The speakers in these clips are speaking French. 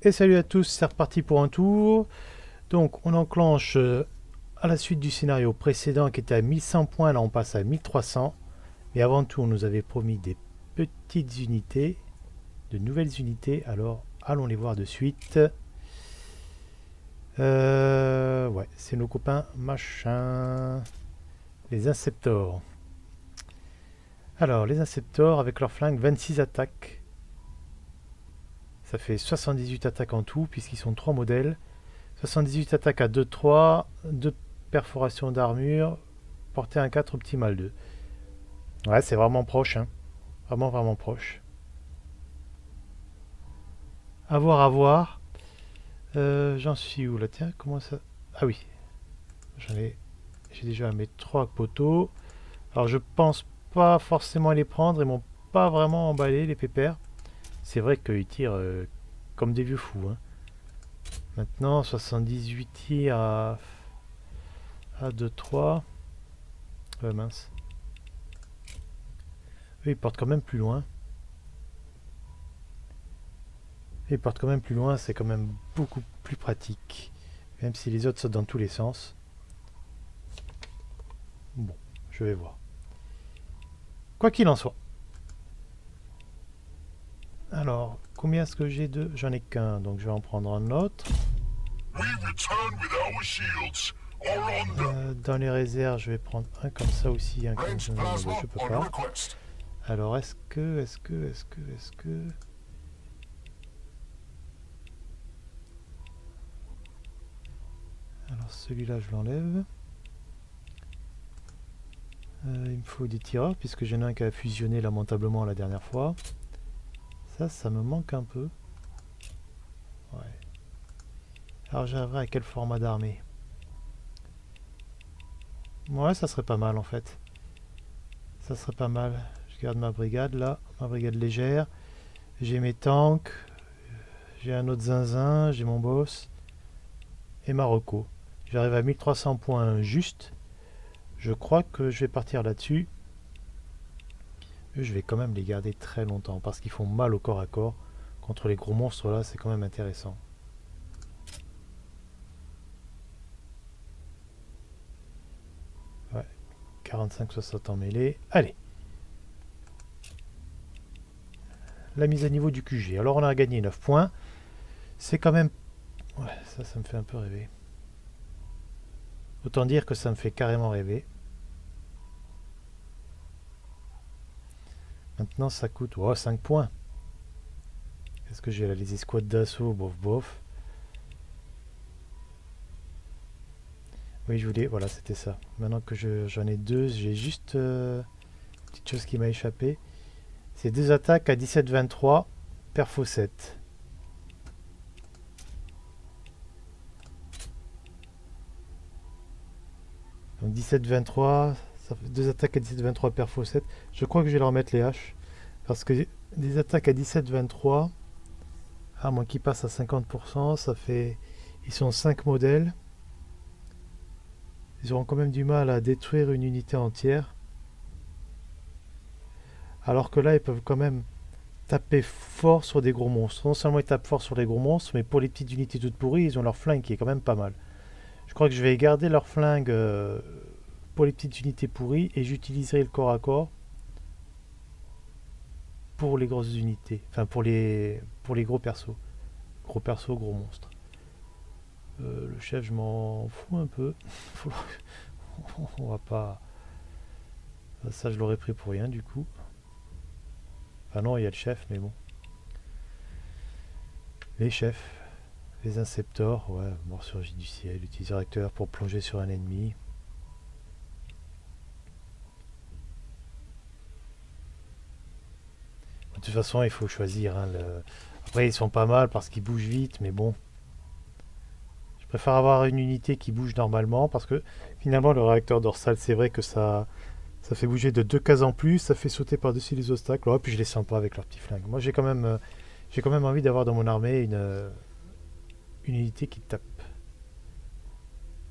Et salut à tous, c'est reparti pour un tour. Donc on enclenche à la suite du scénario précédent qui était à 1100 points, là on passe à 1300. Mais avant tout on nous avait promis des petites unités, de nouvelles unités, alors allons les voir de suite. Ouais, c'est nos copains machin, les Inceptors. Alors les Inceptors avec leur flingue 26 attaques. Ça fait 78 attaques en tout puisqu'ils sont 3 modèles. 78 attaques à 2-3, 2 perforations d'armure, portée 1-4, optimal 2. Ouais, c'est vraiment proche, hein. Vraiment proche. À voir, à voir. J'en suis où là? Tiens, comment ça... Ah oui, j'ai déjà mes 3 poteaux. Alors je pense pas forcément les prendre, ils m'ont pas vraiment emballé les pépères. C'est vrai qu'ils tirent comme des vieux fous, hein. Maintenant, 78 tirs à 2-3. Mince. Eux, ils portent quand même plus loin. Ils partent quand même plus loin, c'est quand même beaucoup plus pratique. Même si les autres sautent dans tous les sens. Bon, je vais voir. Quoi qu'il en soit. Alors, combien est-ce que j'ai de... J'en ai qu'un, donc je vais en prendre un autre. Dans les réserves, je vais prendre un comme ça aussi, un comme ça, je peux pas. Alors, est-ce que... Alors, celui-là, je l'enlève. Il me faut des tireurs, puisque j'en ai un qui a fusionné lamentablement la dernière fois. Ça me manque un peu. Ouais. Alors, j'arriverai à quel format d'armée? Ouais, ça serait pas mal en fait. Ça serait pas mal. Je garde ma brigade là, ma brigade légère. J'ai mes tanks. J'ai un autre zinzin, j'ai mon boss. Et ma reco. J'arrive à 1300 points juste. Je crois que je vais partir là-dessus. Je vais quand même les garder très longtemps parce qu'ils font mal au corps à corps. Contre les gros monstres là, c'est quand même intéressant. Ouais, 45-60 en mêlée. Allez. La mise à niveau du QG. Alors on a gagné 9 points. C'est quand même... Ouais, ça me fait un peu rêver. Autant dire que ça me fait carrément rêver. Maintenant ça coûte 5 points. Qu'est-ce que j'ai là? Les escouades d'assaut, bof. Oui, je voulais... Voilà, c'était ça. Maintenant que j'en ai deux, j'ai juste... petite chose qui m'a échappé. C'est 2 attaques à 17-23, perfo 7. Donc 17-23, ça fait 2 attaques à 17-23, perfo 7. Je crois que je vais leur mettre les haches. Parce que des attaques à 17-23, à moins qu'ils passent à 50%, ça fait... Ils sont 5 modèles. Ils auront quand même du mal à détruire une unité entière. Alors que là, ils peuvent quand même taper fort sur des gros monstres. Non seulement ils tapent fort sur les gros monstres, mais pour les petites unités toutes pourries, ils ont leur flingue qui est quand même pas mal. Je crois que je vais garder leur flingue pour les petites unités pourries et j'utiliserai le corps à corps pour les grosses unités. Enfin, pour les gros persos. Gros persos, gros monstres. Le chef, je m'en fous un peu. On va pas... Ça, je l'aurais pris pour rien, du coup. Enfin non, il y a le chef, mais bon. Les chefs. Les Inceptors, ouais, mort surgit du ciel. Utiliser réacteur pour plonger sur un ennemi. De toute façon, il faut choisir. Hein, Après, ils sont pas mal parce qu'ils bougent vite, mais bon. Je préfère avoir une unité qui bouge normalement parce que finalement, le réacteur dorsal, c'est vrai que ça fait bouger de 2 cases en plus, ça fait sauter par-dessus les obstacles. Oh, puis je les sens pas avec leur petit flingue. Moi, j'ai quand même envie d'avoir dans mon armée une unité qui tape.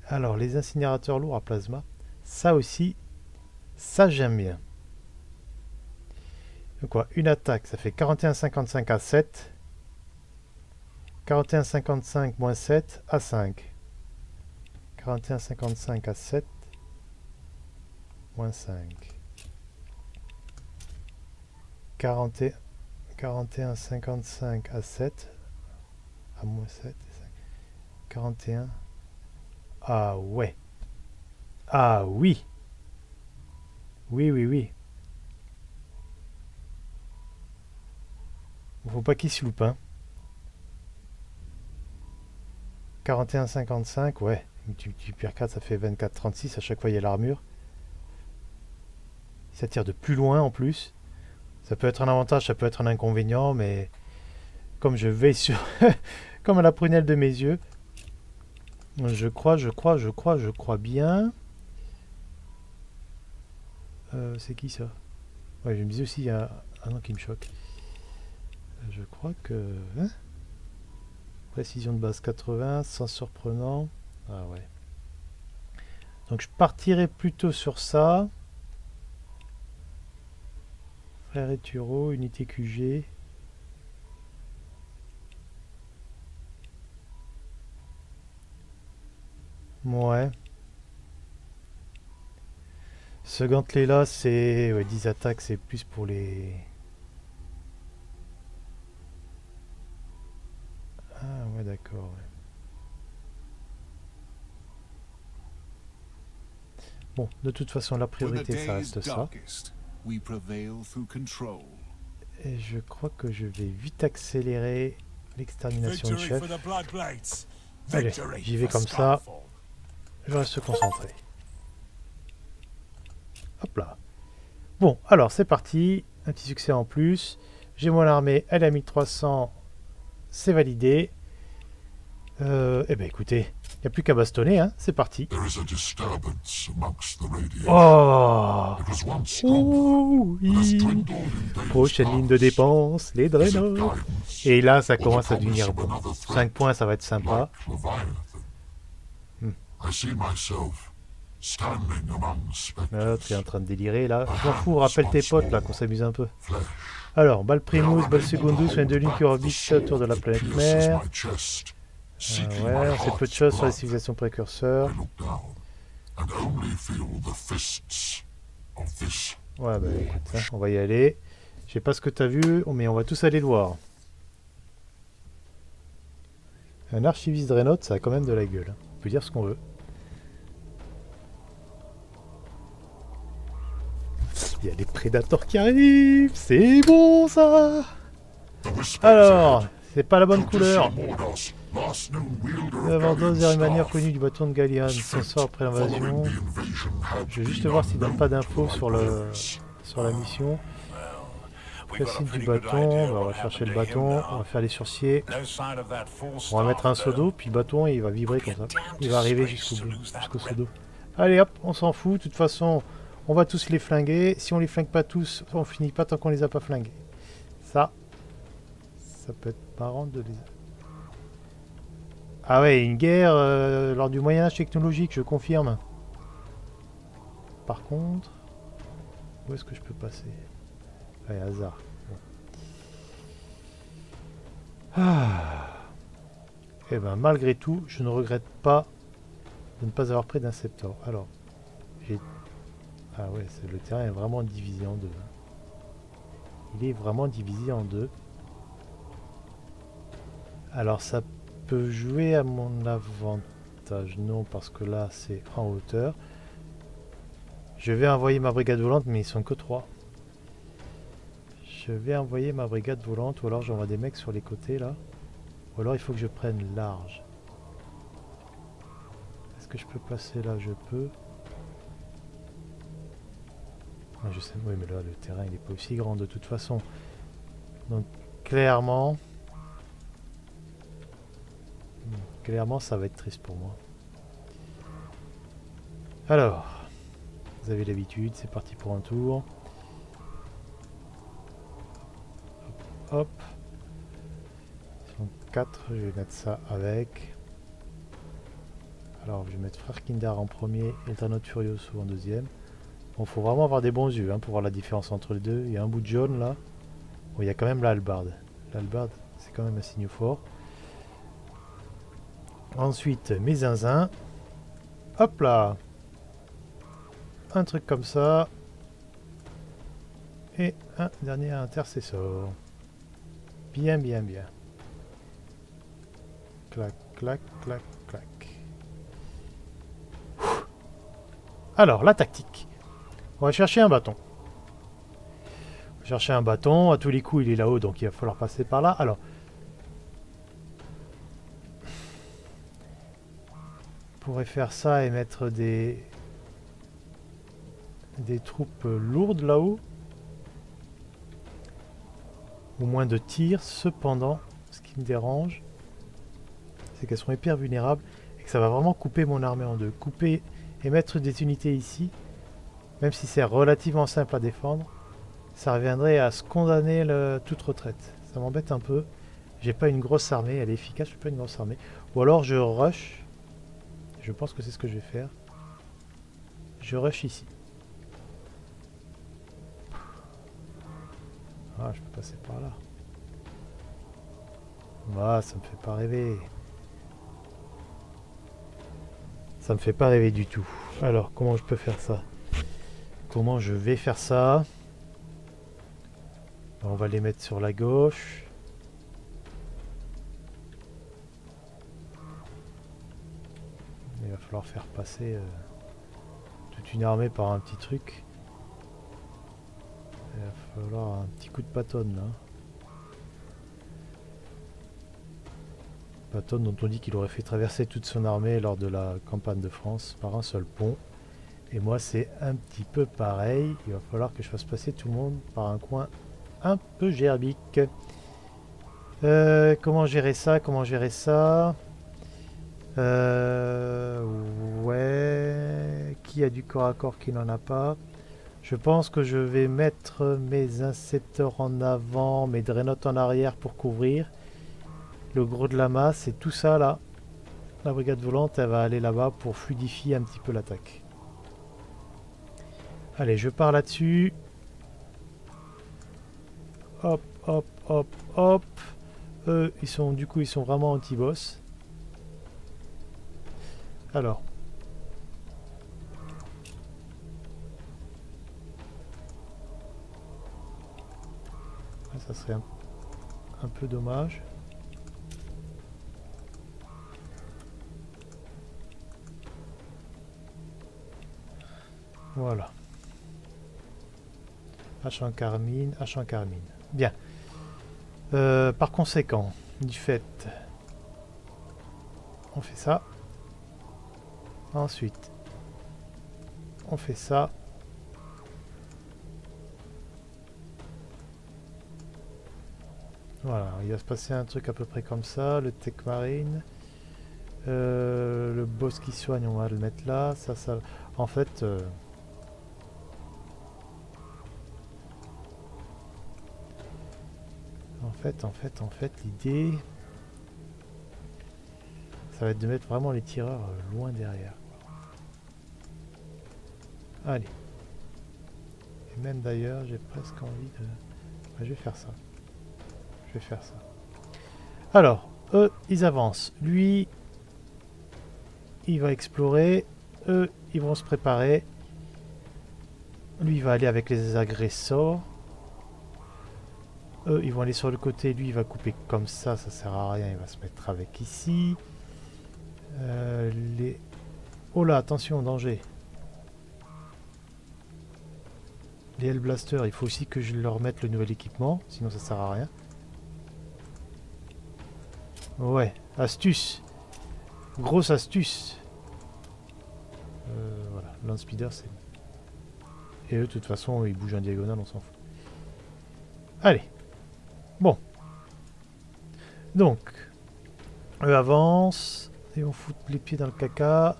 Alors, les incinérateurs lourds à plasma, ça aussi, ça j'aime bien. Donc quoi, une attaque, ça fait 41,55 à 7. 41,55 moins 7 à 5. 41,55 à 7 moins 5. 41,55 à 7 à moins 7 et 5. 41. Ah ouais. Ah oui. Oui, oui, oui. Faut pas qu'il se loupe, hein. 41,55, ouais. Tu perds 4, ça fait 24,36. À chaque fois, il y a l'armure. Ça tire de plus loin en plus. Ça peut être un avantage, ça peut être un inconvénient, mais comme je veille sur... comme à la prunelle de mes yeux, je crois bien. C'est qui ça? Ouais, je me disais aussi, il y a un nom qui me choque. Je crois que... Hein, précision de base 80, sans surprenant. Ah ouais. Donc je partirai plutôt sur ça. Frère et Turo, unité QG. Ouais. Ce gantelet là, c'est... Ouais, 10 attaques, c'est plus pour les... Ah ouais, d'accord. Ouais. Bon, de toute façon, la priorité, ça reste ça. Et je crois que je vais vite accélérer l'extermination de chef. Allez, j'y vais comme ça. Je reste concentré. Hop là. Bon, alors c'est parti. Un petit succès en plus. J'ai mon armée, elle a 1300. C'est validé. Eh ben écoutez, il n'y a plus qu'à bastonner, hein. C'est parti. Oh, oui. Prochaine ligne de dépense, les Draenor. Et là, ça commence à devenir bon. 5 points, ça va être sympa. L'autre est en train de délirer là. Je m'en fous, rappelle tes potes là, qu'on s'amuse un peu. Alors, balle primus, balle secondus, soin de lune qui orbite autour de la planète mère. Ouais, on sait peu de choses sur les civilisations précurseurs. Ouais, bah écoute, hein, on va y aller. Je sais pas ce que t'as vu, mais on va tous aller le voir. Un archiviste Draenor, ça a quand même de la gueule. On peut dire ce qu'on veut. Il y a des prédateurs qui arrivent, c'est bon ça. Alors, c'est pas la bonne couleur. Vardos est une manière connue du bâton de Gallian. Ce soir après l'invasion. Je vais juste voir s'il donne pas d'infos sur la mission. Classique du bâton. On va chercher le bâton. On va faire les sourciers. On va mettre un seau d'eau. Puis le bâton il va vibrer comme ça. Il va arriver jusqu'au seau d'eau. Allez hop, on s'en fout. De toute façon, on va tous les flinguer. Si on les flingue pas tous, on finit pas tant qu'on les a pas flingués. Ça peut être marrant de les... Ah ouais, une guerre lors du Moyen-Âge technologique, je confirme. Par contre, où est-ce que je peux passer? Allez, hasard. Bon. Ah. Eh ben, malgré tout, je ne regrette pas de ne pas avoir pris d'Inceptor. Alors, j'ai... Ah ouais, le terrain est vraiment divisé en deux. Il est vraiment divisé en deux. Alors, ça peut jouer à mon avantage. Non, parce que là, c'est en hauteur. Je vais envoyer ma brigade volante, mais ils sont que 3. Je vais envoyer ma brigade volante, ou alors j'envoie des mecs sur les côtés, là. Ou alors il faut que je prenne large. Est-ce que je peux passer là? Je peux. Ah, je sais, oui, mais là, le terrain, il n'est pas aussi grand de toute façon. Donc, clairement... Clairement, ça va être triste pour moi. Alors, vous avez l'habitude, c'est parti pour un tour. Hop, hop. Ils sont 4, je vais mettre ça avec. Alors, je vais mettre Frère Kindar en premier et le Draenor Furioso en deuxième. Bon, faut vraiment avoir des bons yeux hein, pour voir la différence entre les deux. Il y a un bout de jaune là. Bon, il y a quand même la hallebarde. L'hallebarde, c'est quand même un signe fort. Ensuite, mes zinzins. Hop là. Un truc comme ça. Et un dernier intercesseur. Bien, bien, bien. Clac, clac, clac, clac. Alors, la tactique. On va chercher un bâton. On va chercher un bâton. À tous les coups, il est là-haut, donc il va falloir passer par là. Alors, on pourrait faire ça et mettre des troupes lourdes là-haut. Ou moins de tirs. Cependant, ce qui me dérange, c'est qu'elles sont hyper vulnérables et que ça va vraiment couper mon armée en deux. Couper et mettre des unités ici, même si c'est relativement simple à défendre, ça reviendrait à se condamner toute retraite. Ça m'embête un peu. J'ai pas une grosse armée, elle est efficace, je n'ai pas une grosse armée. Ou alors je rush. Je pense que c'est ce que je vais faire. Je rush ici. Ah, je peux passer par là. Ah, ça me fait pas rêver. Ça me fait pas rêver du tout. Alors, comment je peux faire ça? Comment je vais faire ça? On va les mettre sur la gauche. Il va falloir faire passer toute une armée par un petit truc. Il va falloir un petit coup de patton là. Patton dont on dit qu'il aurait fait traverser toute son armée lors de la campagne de France par un seul pont. Et moi c'est un petit peu pareil. Il va falloir que je fasse passer tout le monde par un coin un peu gerbique. Comment gérer ça? Comment gérer ça? Ouais. Qui a du corps à corps, qui n'en a pas? Je pense que je vais mettre mes incepteurs en avant, mes dreadnoughts en arrière pour couvrir. Le gros de la masse et tout ça là. La brigade volante, elle va aller là-bas pour fluidifier un petit peu l'attaque. Allez, je pars là-dessus. Hop, hop, hop, hop. Eux, ils sont vraiment anti-boss. Alors. Ça serait un peu dommage. Voilà. H en carmine, H en carmine. Bien. Par conséquent, du fait, on fait ça. Ensuite, on fait ça. Voilà, il va se passer un truc à peu près comme ça. Le tech marine. Le boss qui soigne, on va le mettre là. Ça. En fait... En fait, l'idée, ça va être de mettre vraiment les tireurs loin derrière. Allez. Et même d'ailleurs, j'ai presque envie de... je vais faire ça. Je vais faire ça. Alors, eux, ils avancent. Lui, il va explorer. Eux, ils vont se préparer. Lui, il va aller avec les agresseurs. Eux, ils vont aller sur le côté. Lui, il va couper comme ça sert à rien. Il va se mettre avec ici. Oh là, attention, danger. Les Hellblasters, il faut aussi que je leur mette le nouvel équipement. Sinon, ça sert à rien. Ouais, astuce. Grosse astuce. Voilà, Landspeeder, c'est... Et eux, de toute façon, ils bougent en diagonale, on s'en fout. Allez. Bon. Donc, eux avancent. Ils vont foutre les pieds dans le caca.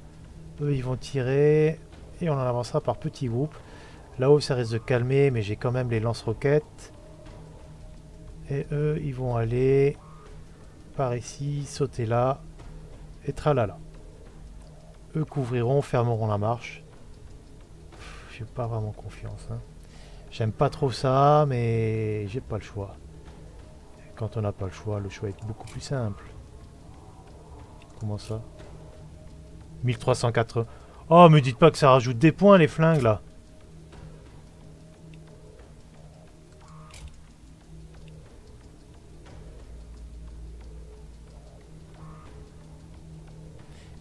Eux, ils vont tirer. Et on en avancera par petits groupes. Là-haut, ça risque de calmer, mais j'ai quand même les lance-roquettes. Et eux, ils vont aller par ici, sauter là. Et tralala. Eux couvriront, fermeront la marche. J'ai pas vraiment confiance. Hein. J'aime pas trop ça, mais j'ai pas le choix. Quand on n'a pas le choix est beaucoup plus simple. Comment ça? 1380. Oh, me dites pas que ça rajoute des points, les flingues, là.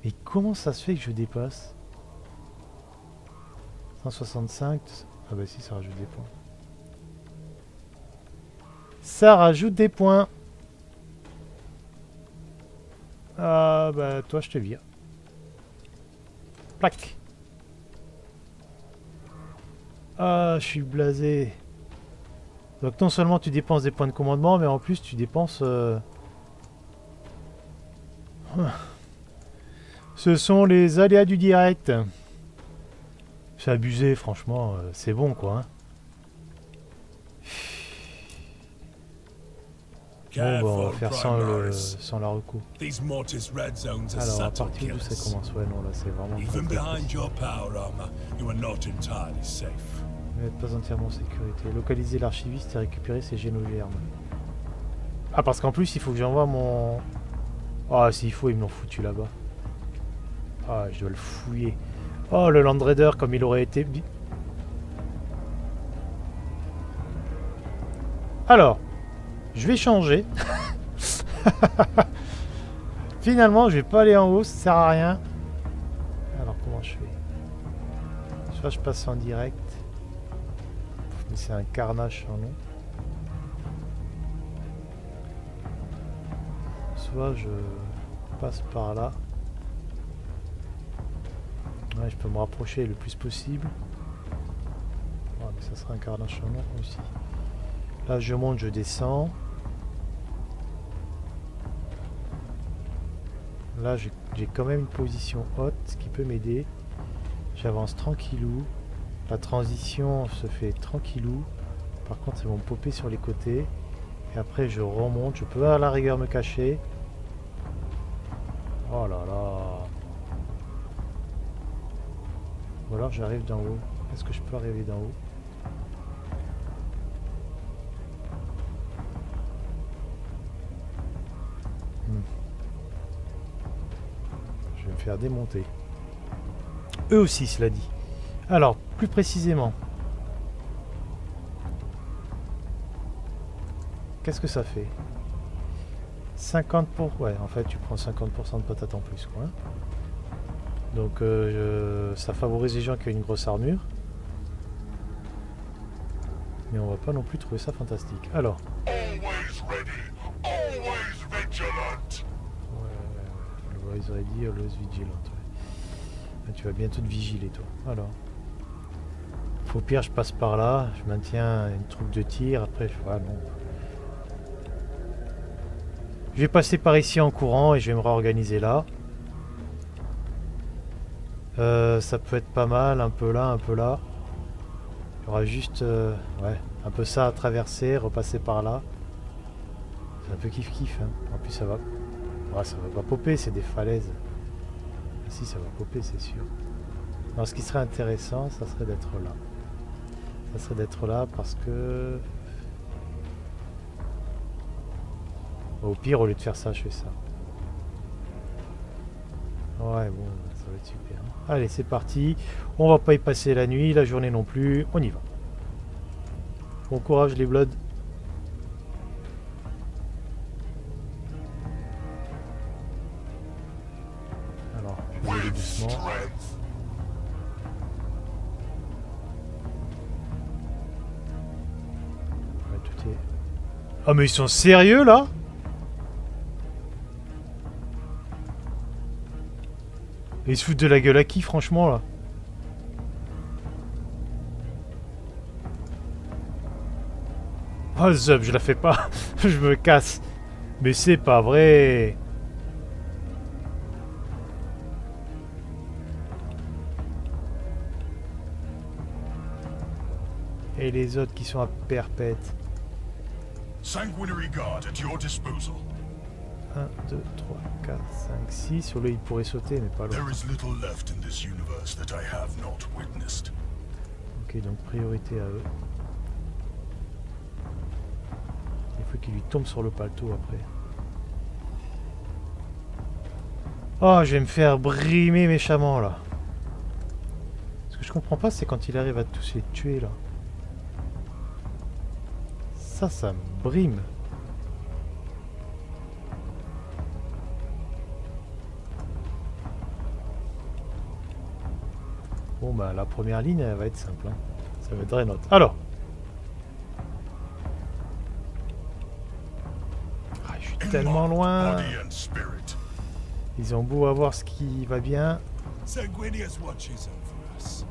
Mais comment ça se fait que je dépasse? 165. Ah bah si, ça rajoute des points. Ça rajoute des points. Ah bah toi je te vire. Plac. Ah, je suis blasé. Donc non seulement tu dépenses des points de commandement, mais en plus tu dépenses... Ce sont les aléas du direct. C'est abusé, franchement, c'est bon quoi. Hein. Bon, bah, on va faire sans la reco. Alors, à partir d'où ça commence? Ouais, non, là c'est vraiment... Vous n'êtes pas entièrement en sécurité. Localiser l'archiviste et récupérer ses génogermes. Ah, parce qu'en plus, il faut que j'envoie mon... Ah, s'il faut, ils me l'ont foutu là-bas. Ah, je dois le fouiller. Oh, le Land Raider, comme il aurait été... Alors, je vais changer. Finalement, je vais pas aller en haut, ça sert à rien. Alors, comment je fais? Soit je passe en direct. Mais c'est un carnage sans nom. Soit je passe par là. Ouais, je peux me rapprocher le plus possible. Ouais, mais ça sera un carnage sans nom aussi. Là, je monte, je descends. Là, j'ai quand même une position haute, ce qui peut m'aider. J'avance tranquillou. La transition se fait tranquillou. Par contre, ils vont me popper sur les côtés. Et après, je remonte. Je peux à la rigueur me cacher. Oh là là. Ou alors, j'arrive d'en haut. Est-ce que je peux arriver d'en haut? Je vais me faire démonter. Eux aussi, cela dit. Alors, plus précisément. Qu'est-ce que ça fait? 50 pour... Ouais, en fait, tu prends 50% de patates en plus, quoi. Donc, ça favorise les gens qui ont une grosse armure. Mais on va pas non plus trouver ça fantastique. Alors. Always ready, always vigilant. Ouais. Tu vas bientôt te vigiler, toi. Alors. Au pire, je passe par là. Je maintiens une troupe de tir. Après, ah non. Je vais passer par ici en courant et je vais me réorganiser là. Ça peut être pas mal. Un peu là, un peu là. Il y aura juste ouais, un peu ça à traverser, repasser par là. C'est un peu kiff-kiff. Hein. En plus, ça va... Ouais, ça va pas popper, c'est des falaises. Ah, si, ça va popper, c'est sûr. Alors, ce qui serait intéressant, ça serait d'être là. Ça serait d'être là parce que... Au pire, au lieu de faire ça, je fais ça. Ouais, bon, ça va être super. Allez, c'est parti. On va pas y passer la nuit, la journée non plus. On y va. Bon courage, les Bloods. Alors, je vais y aller doucement. Ouais, tout est... Ah, mais ils sont sérieux, là? Ils se foutent de la gueule à qui, franchement, là? Oh, Zub, je la fais pas. Je me casse. Mais c'est pas vrai. Et les autres qui sont à perpète. Sanguinary Guard at your disposal. 1, 2, 3, 4, 5, 6. Sur le, il pourrait sauter, mais pas l'autre. There is little left in this universe that I have not witnessed. Ok, donc priorité à eux. Il faut qu'il lui tombe sur le paletot après. Oh, je vais me faire brimer méchamment là. Ce que je comprends pas, c'est quand il arrive à tous les tuer là. Ça me brime. Bon bah la première ligne elle va être simple. Hein. Ça va être Dreadnought. Alors. Ah, je suis tellement loin. Body and spirit. Ils ont beau avoir ce qui va bien. Sanguinius watches over us.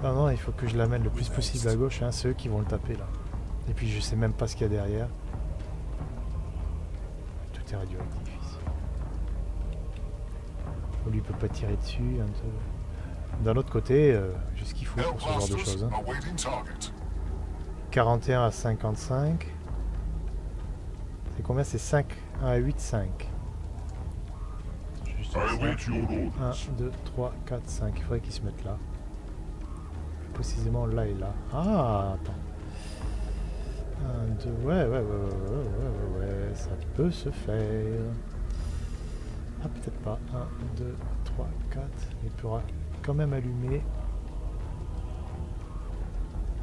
Non, non, il faut que je l'amène le plus possible à gauche. Hein. C'est eux qui vont le taper là. Et puis je sais même pas ce qu'il y a derrière. Tout est radioactif ici. Lui il peut pas tirer dessus. D'un autre côté, j'ai ce qu'il faut pour ce genre de choses. Hein. 41 à 55. C'est combien? C'est 5 à 8, 5. Juste 1, 2, 3, 4, 5. Il faudrait qu'ils se mettent là. Plus précisément là et là. Ah, attends. 1, 2, ouais, ça peut se faire. Ah, peut-être pas. 1, 2, 3, 4. Il pourra quand même allumer.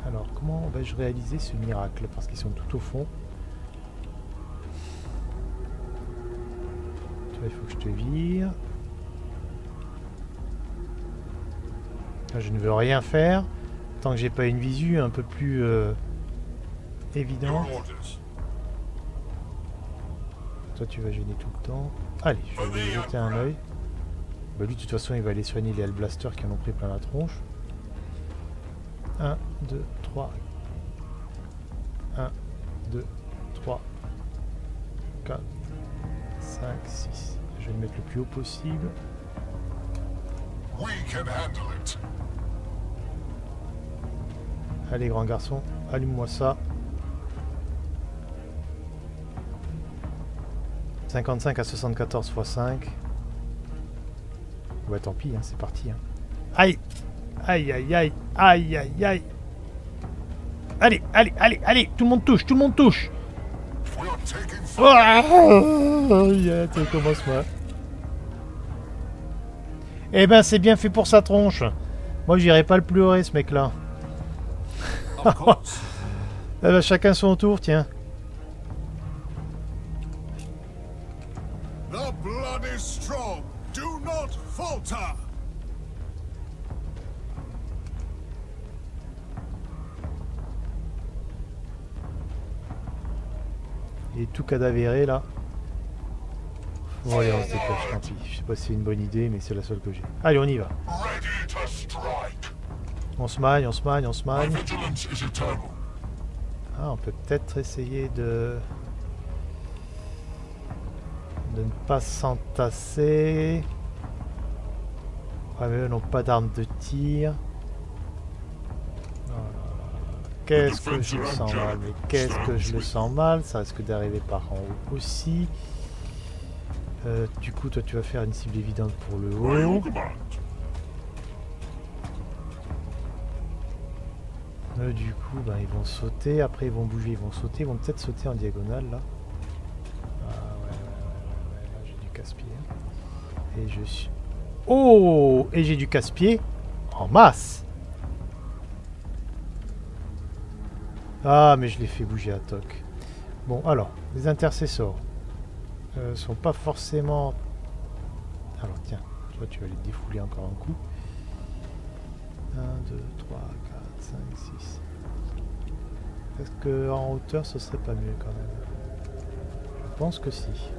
Alors, comment vais-je réaliser ce miracle? Parce qu'ils sont tout au fond. Tu vois, il faut que je te vire. Là, je ne veux rien faire tant que j'ai pas une visu un peu plus évidente. Toi, tu vas gêner tout le temps. Allez, je vais lui jeter un œil. Bah, lui, de toute façon, il va aller soigner les Hellblasters qui en ont pris plein la tronche. 1, 2, 3. 1, 2, 3, 4, 5, 6. Je vais le mettre le plus haut possible. Allez, grand garçon, allume-moi ça. 55 à 74 x 5. Ouais, tant pis, hein, c'est parti. Hein. Aïe! Aïe, aïe, aïe! Aïe, aïe, aïe! Allez, allez, allez, allez! Tout le monde touche, tout le monde touche! Oh, yeah, ça commence mal. Eh ben, c'est bien fait pour sa tronche. Moi, j'irai pas le pleurer, ce mec-là. Eh ben, chacun son tour, tiens. The blood is strong. Do not falter. Il est tout cadavéré là. Bon allez, on se dépêche, tant pis. Je sais pas si c'est une bonne idée, mais c'est la seule que j'ai. Allez, on y va. On se maille, on se maille, on se maille. Ah, on peut peut-être essayer de ne pas s'entasser. Ouais, mais eux n'ont pas d'armes de tir. Qu'est-ce que je le sens mal, mais qu'est-ce que je le sens mal, ça risque d'arriver par en haut aussi. Du coup, toi tu vas faire une cible évidente pour le haut. Du coup, ben, ils vont sauter, après ils vont bouger, ils vont sauter, ils vont peut-être sauter en diagonale là. Ah ouais, là j'ai du casse-pied. Et je suis... Oh! Et j'ai du casse-pied en masse! Ah, mais je l'ai fait bouger à toc. Bon, alors, les intercessors sont pas forcément... Alors, tiens, toi, tu vas les défouler encore un coup. 1, 2, 3, 4, 5, 6. Est-ce qu'en hauteur, ce serait pas mieux quand même? Je pense que si.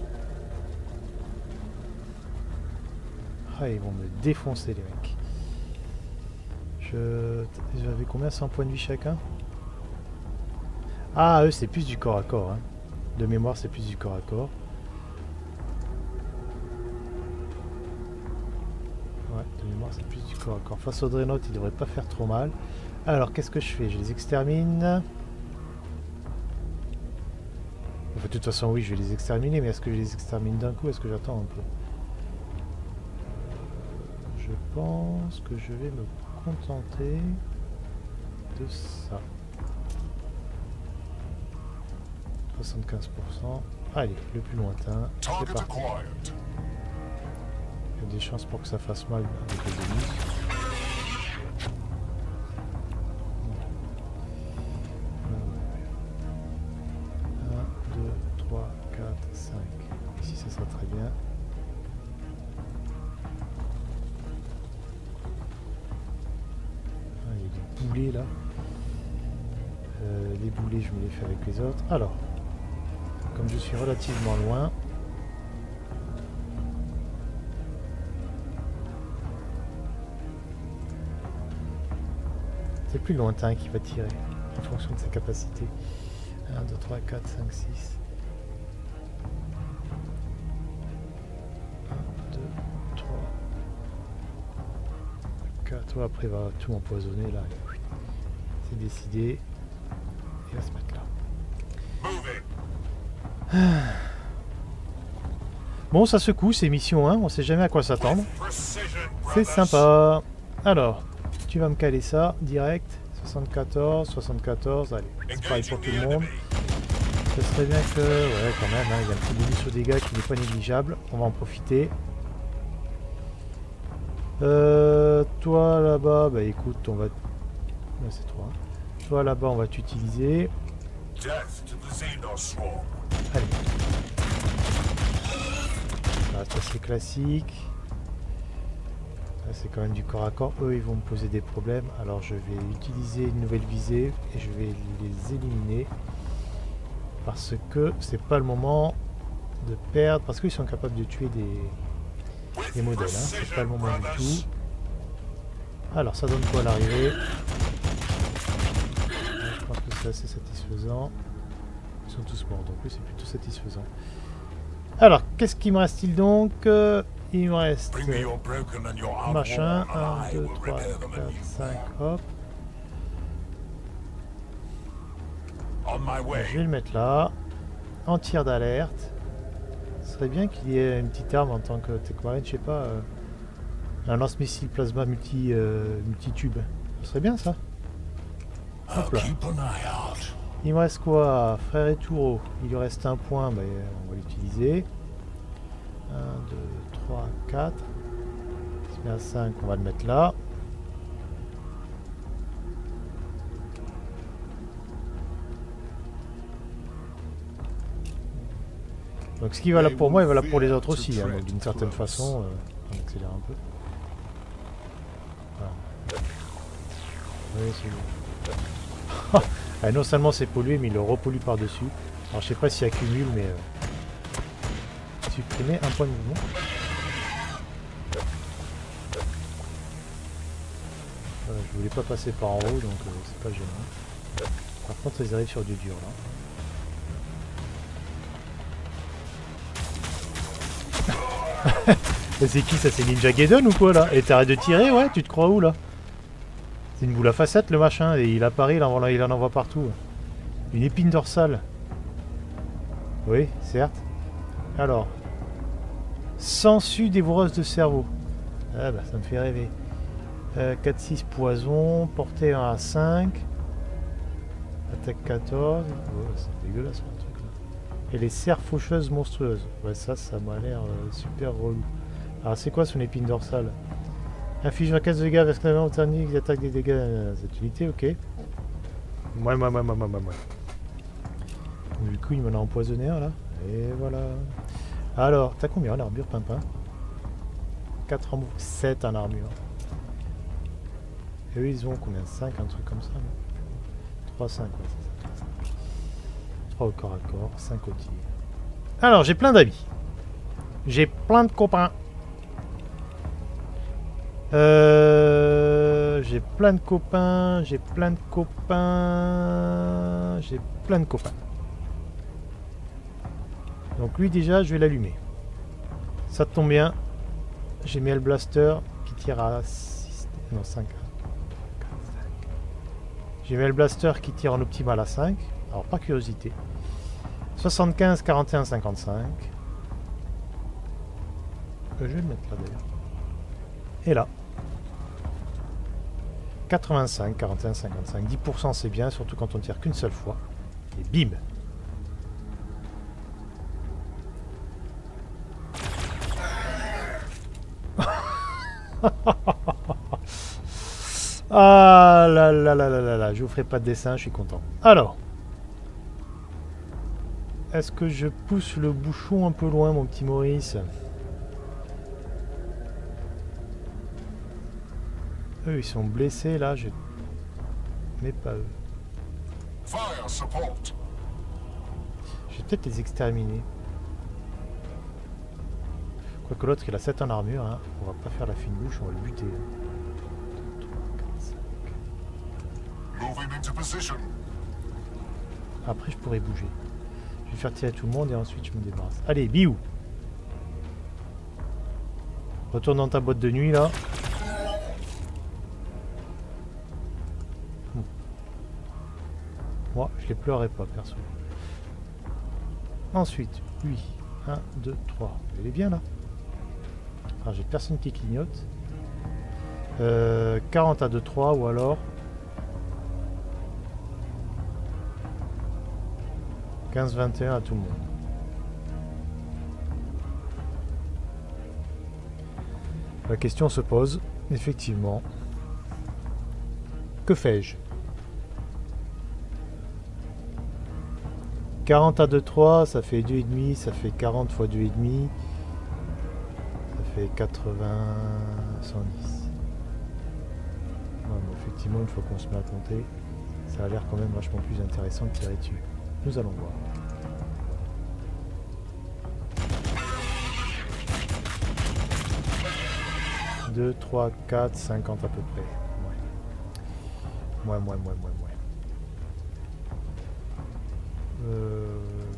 Ah, ils vont me défoncer, les mecs. J'avais combien? 100 points de vie chacun? Ah, eux, c'est plus du corps à corps. Hein. De mémoire, c'est plus du corps à corps. Ouais, de mémoire, c'est plus du corps à corps. Face au Dreadnought, il devrait pas faire trop mal. Alors, qu'est-ce que je fais? Je les extermine. Enfin, de toute façon, oui, je vais les exterminer. Mais est-ce que je les extermine d'un coup? Est-ce que j'attends un peu? Je pense que je vais me contenter de ça. 75%. Allez, le plus lointain. C'est Target parti. acquired. Il y a des chances pour que ça fasse mal avec les bonus. Un, 2, 3, 4, 5. Ici, ça sera très bien. Ah, il y a des boulets là. Les boulets, je me les fais avec les autres. Alors, comme je suis relativement loin, c'est plus lointain qui va tirer en fonction de sa capacité. 1, 2, 3, 4, 5, 6. 1, 2, 3, 4. Ouais, après, il va tout empoisonner là. C'est décidé. Il va se mettre là. Bon, ça secoue, c'est mission 1, on sait jamais à quoi s'attendre. C'est sympa. Alors, tu vas me caler ça direct. 74, 74, allez, c'est pareil pour tout le monde. Ce serait bien que... Ouais, quand même, hein, il y a un petit bonus au dégâts qui n'est pas négligeable. On va en profiter. Toi là-bas, bah écoute, on va... Là, c'est toi. Toi là-bas, on va t'utiliser. Allez. Là, ça c'est classique. Là, c'est quand même du corps à corps. Eux, ils vont me poser des problèmes. Alors, je vais utiliser une nouvelle visée et je vais les éliminer. Parce que c'est pas le moment de perdre. Parce qu'ils sont capables de tuer des modèles. Hein. C'est pas le moment du tout. Alors, ça donne quoi à l'arrivée? Je pense que c'est assez satisfaisant. Ils sont tous morts, donc oui, c'est plutôt satisfaisant. Alors, qu'est-ce qu'il me reste-t-il donc? Il me reste machin, 1, 2, 3, 4, 5, hop. Je vais le mettre là, en tir d'alerte. Ce serait bien qu'il y ait une petite arme en tant que Techmarine, je sais pas, un lance-missile plasma multi-tube. Ce serait bien ça. Hop là. Il me reste quoi? Frère et Touro. Il lui reste un point, bah, on va l'utiliser. 1, 2, 3, 4. C'est bien 5, on va le mettre là. Donc ce qui va là pour moi, il va là pour les autres aussi. Hein, donc d'une certaine façon, on accélère un peu. Voilà. Oui, c'est bon. Ah, non seulement c'est pollué, mais il le repollue par-dessus. Alors je sais pas s'il accumule, mais... supprimer un point de mouvement. Voilà, je voulais pas passer par en haut, donc c'est pas gênant. Par contre, ils arrivent sur du dur, là. C'est qui ça? C'est Ninja Gaiden ou quoi, là? Et t'arrêtes de tirer, ouais? Tu te crois où, là? C'est une boule à facettes le machin, et il apparaît, il en envoie partout. Une épine dorsale. Oui, certes. Alors. Sangsue dévoreuse de cerveau. Ah bah ça me fait rêver. 4-6 poison, portée 1 à 5. Attaque 14. Oh, c'est dégueulasse le truc là. Et les serres faucheuses monstrueuses. Ouais, ça m'a l'air super relou. Alors c'est quoi son épine dorsale? Inflige 15 dégâts avec un alternatif qui attaque des dégâts à cette unité, ok. Moi. Du coup, il m'en a empoisonné un là. Et voilà. Alors, t'as combien en armure, Pimpin? 4 en 7 en armure. Et eux, ils ont combien? 5, un truc comme ça, non? 3, 5, ouais, c'est ça. 3 au corps à corps, 5 au tir. Alors, j'ai plein d'amis. J'ai plein de copains. J'ai plein de copains. Donc lui déjà je vais l'allumer. Ça tombe bien. J'ai mis le blaster qui tire à 6... Non 5. J'ai mis le blaster qui tire en optimal à 5. Alors par curiosité. 75, 41, 55. Je vais le mettre là d'ailleurs. Et là. 85, 41, 55. 10% c'est bien, surtout quand on tire qu'une seule fois. Et bim! Ah là là là là là là, je vous ferai pas de dessin, je suis content. Alors, est-ce que je pousse le bouchon un peu loin, mon petit Maurice? Eux, ils sont blessés là, mais pas eux. Fire support. Je vais peut-être les exterminer. Quoique l'autre, il a 7 en armure, hein. On va pas faire la fine bouche, on va le buter. 3, 4, 5. Moving into position. Après, je pourrais bouger. Je vais faire tirer tout le monde et ensuite je me débarrasse. Allez, biou! Retourne dans ta boîte de nuit là. Moi, je les pleurerai pas, perso. Ensuite, lui. 1, 2, 3. Il est bien là. Alors, j'ai personne qui clignote. 40 à 2, 3 ou alors... 15-21 à tout le monde. La question se pose, effectivement. Que fais-je? 40 à 2, 3, ça fait 2,5, ça fait 40 fois 2,5. Ça fait 80, 110. Ouais, mais effectivement, une fois qu'on se met à compter, ça a l'air quand même vachement plus intéressant de tirer dessus. Nous allons voir. 2, 3, 4, 50 à peu près. Ouais. Ouais.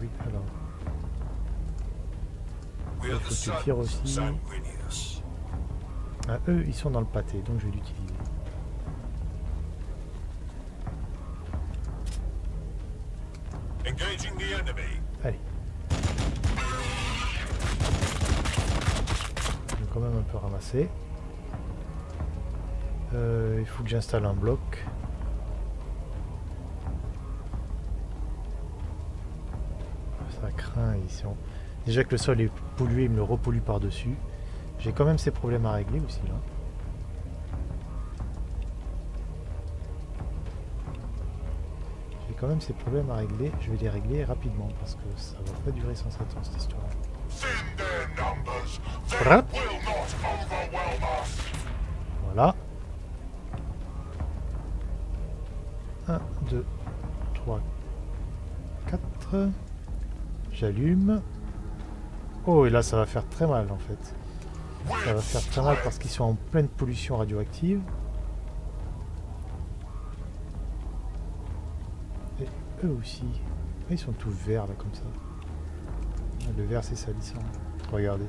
Oui, alors. Il faut que tu tires aussi. Ah, eux, ils sont dans le pâté, donc je vais l'utiliser. Allez. Je vais quand même un peu ramasser. Il faut que j'installe un bloc. Ça craint ici. Déjà que le sol est pollué, il me le repollue par-dessus. J'ai quand même ces problèmes à régler aussi là. J'ai quand même ces problèmes à régler. Je vais les régler rapidement parce que ça va pas durer sans attendre cette histoire. Voilà. 1, 2, 3, 4. J'allume. Oh, et là, ça va faire très mal, en fait. Ça va faire très mal parce qu'ils sont en pleine pollution radioactive. Et eux aussi. Ils sont tous verts, là, comme ça. Le vert, c'est salissant. Regardez.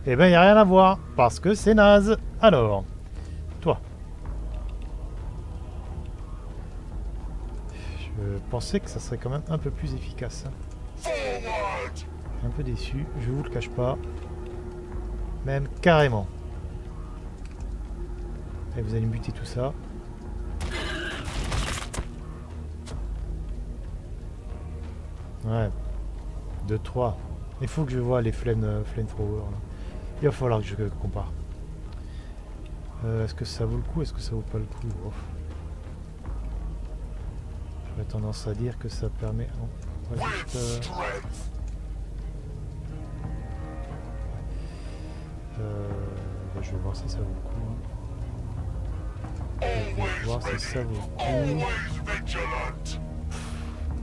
Eh ben, il n'y a rien à voir, parce que c'est naze. Alors, toi. Je pensais que ça serait quand même un peu plus efficace. Je suis un peu déçu, je vous le cache pas. Même carrément. Et vous allez me buter tout ça. Ouais. 2, 3. Il faut que je vois les flamethrowers. Il va falloir que je compare. Est-ce que ça vaut le coup? Est-ce que ça vaut pas le coup? Oh. J'aurais tendance à dire que ça permet... Oh, on va juste, je vais voir si ça vaut le coup. Je vais voir si ça vaut le coup.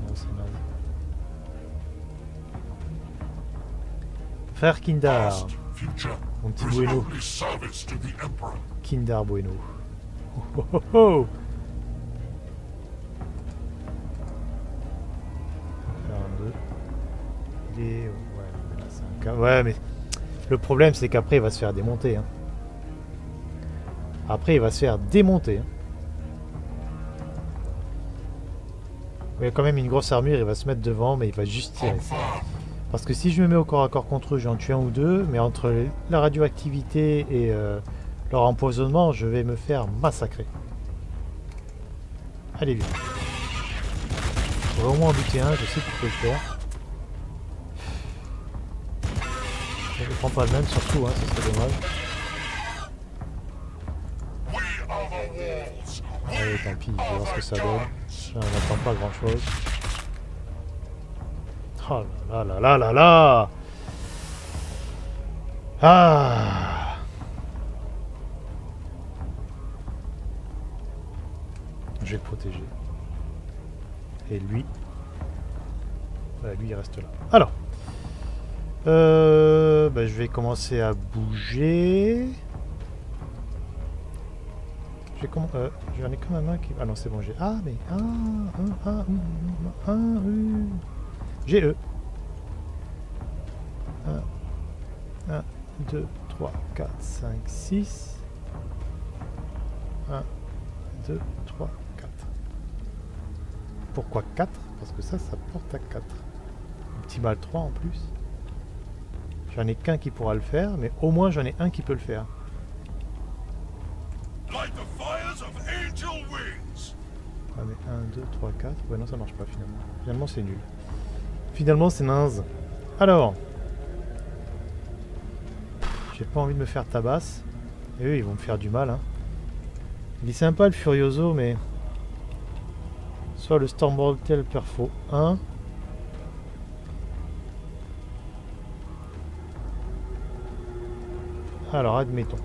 Non, c'est naze. Frère Kindar. Mon petit Bueno. Kindar Bueno. Oh, oh, oh. Faire un 2. Il est... Ouais, là, c'est un... Ouais, mais... Le problème, c'est qu'après, il va se faire démonter. Hein. Après, il va se faire démonter. Hein. Il y a quand même une grosse armure, il va se mettre devant, mais il va juste tirer. Parce que si je me mets au corps à corps contre eux, j'en tue un ou deux, mais entre la radioactivité et leur empoisonnement, je vais me faire massacrer. Allez, vite. On va au moins en buter un, je sais que tu peux le faire. prends pas le même surtout, hein, ce serait dommage. Allez, tant pis, je vais voir ce que ça donne. Là, on n'attend pas grand chose. Oh là là là là là. Ah. Je vais le protéger. Et lui... Ouais, lui il reste là. Alors. Bah, je vais commencer à bouger. J'en ai quand même un qui... Ah non, c'est bon, j'ai... Ah, mais... J'ai E. 1, 2, 3, 4, 5, 6. 1, 2, 3, 4. Pourquoi 4? Parce que ça porte à 4. Un petit mal 3 en plus. J'en ai qu'un qui pourra le faire, mais au moins j'en ai un qui peut le faire. Ah mais 1, 2, 3, 4. Ouais non ça marche pas finalement. Finalement c'est nul. Finalement c'est naze. Alors. J'ai pas envie de me faire tabasse. Et eux ils vont me faire du mal. Hein. Il est sympa le Furioso mais... Soit le Stormboltel perfo 1. Alors admettons.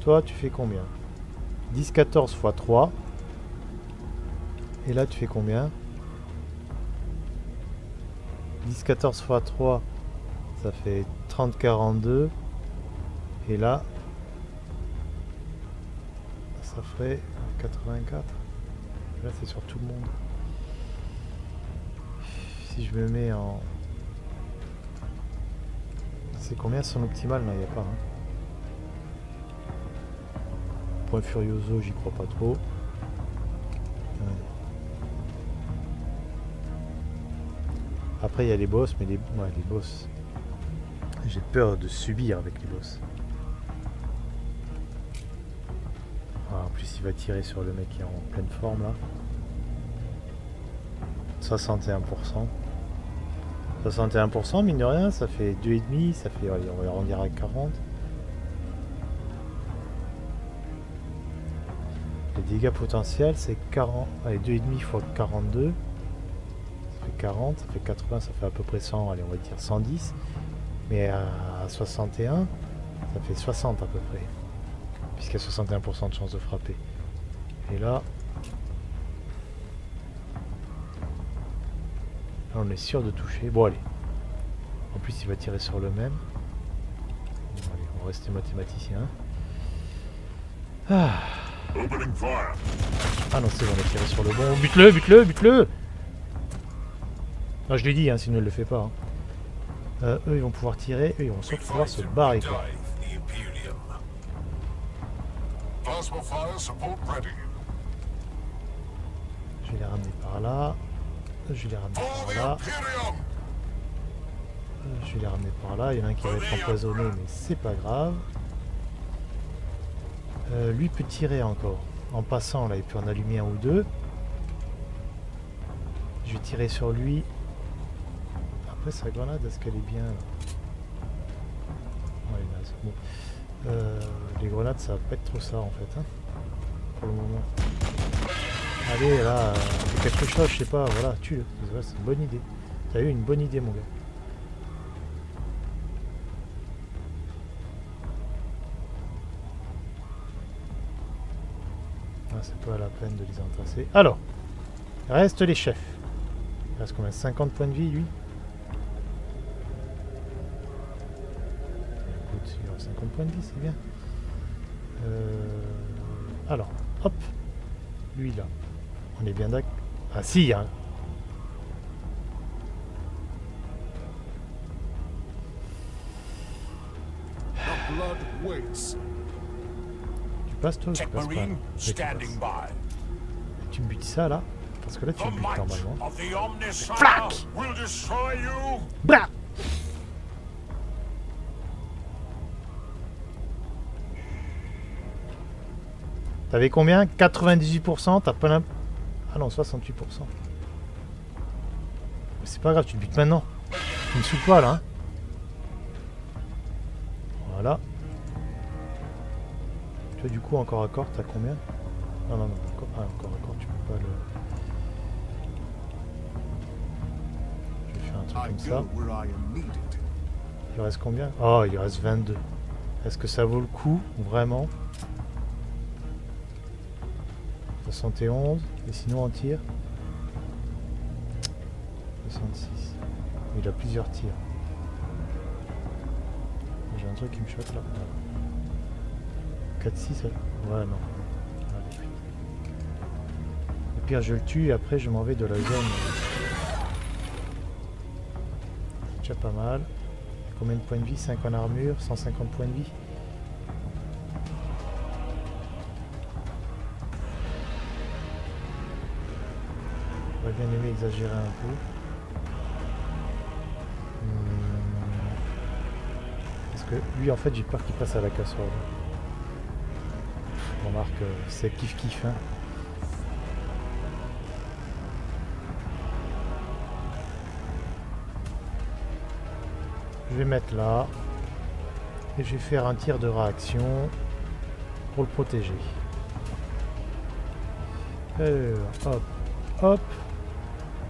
Toi tu fais combien? 10, 14 x 3. Et là, tu fais combien? 10, 14 x 3, ça fait 30, 42. Et là, ça ferait 84. Là, c'est sur tout le monde. Si je me mets en... C'est combien son optimal? Non, il n'y a pas. Hein. Point Furioso, j'y crois pas trop. Après il y a les boss, mais les boss, j'ai peur de subir avec les boss. Ah, en plus il va tirer sur le mec qui est en pleine forme là. 61%. 61% mine de rien, ça fait 2,5, ça fait, allez, on va arrondir à 40. Les dégâts potentiels c'est 40, allez 2,5 x 42. 40, ça fait 80, ça fait à peu près 100, allez on va dire 110, mais à 61 ça fait 60 à peu près, puisqu'il y a 61% de chance de frapper. Et là on est sûr de toucher. Bon allez, en plus il va tirer sur le même. Bon, allez, on va rester mathématicien. Ah non c'est bon, on a tiré sur le bon. Bute-le, bute-le, bute-le. Non, je l'ai dit, hein, sinon il ne le fait pas. Hein. Eux, ils vont pouvoir tirer. Eux, ils vont surtout pouvoir se barrer. Quoi. Je vais les ramener par là. Je vais les ramener par là. Je vais les ramener par là. Il y en a un qui va être empoisonné, mais c'est pas grave. Lui peut tirer encore. En passant, là, il peut en allumer un ou deux. Je vais tirer sur lui. Après sa grenade, est-ce qu'elle est bien là? Ouais, là, c'est bon. Les grenades, ça va pas être trop ça en fait, hein, pour le moment. Allez, là, fais quelque chose, je sais pas, voilà, tue-le. C'est une bonne idée. T'as eu une bonne idée, mon gars. Ah, c'est pas la peine de les entasser. Alors, reste les chefs. Il reste combien? 50 points de vie, lui? Il a 50 points de vie, c'est bien. Alors, hop. Lui, là. On est bien d'accord. Ah, si, hein. Tu passes, toi, ou tu passes pas? Tu passes. Tu me butes ça, là. Parce que là, tu me butes normalement. Flac! Blah! T'avais combien? 98%, t'as pas l'imp... Ah non, 68%. C'est pas grave, tu te butes maintenant. Tu me saoules pas là. Hein. Toi, du coup, encore à corps, t'as combien? Non, non, non, encore, ah, encore à corps, tu peux pas le... Je vais faire un truc comme ça. Il reste combien? Oh, il reste 22. Est-ce que ça vaut le coup, vraiment? 71. Et sinon en tir? 66. Il a plusieurs tirs. J'ai un truc qui me choque là. 4-6. Ouais, non. Allez. Au pire, je le tue et après, je m'en vais de la zone. C'est déjà pas mal. Combien de points de vie? 5 en armure, 150 points de vie. J'aurais bien aimé exagérer un peu. Parce que lui, en fait, j'ai peur qu'il passe à la casserole. Remarque, c'est kiff-kiff. Hein. Je vais mettre là. Et je vais faire un tir de réaction pour le protéger. Alors, hop, hop.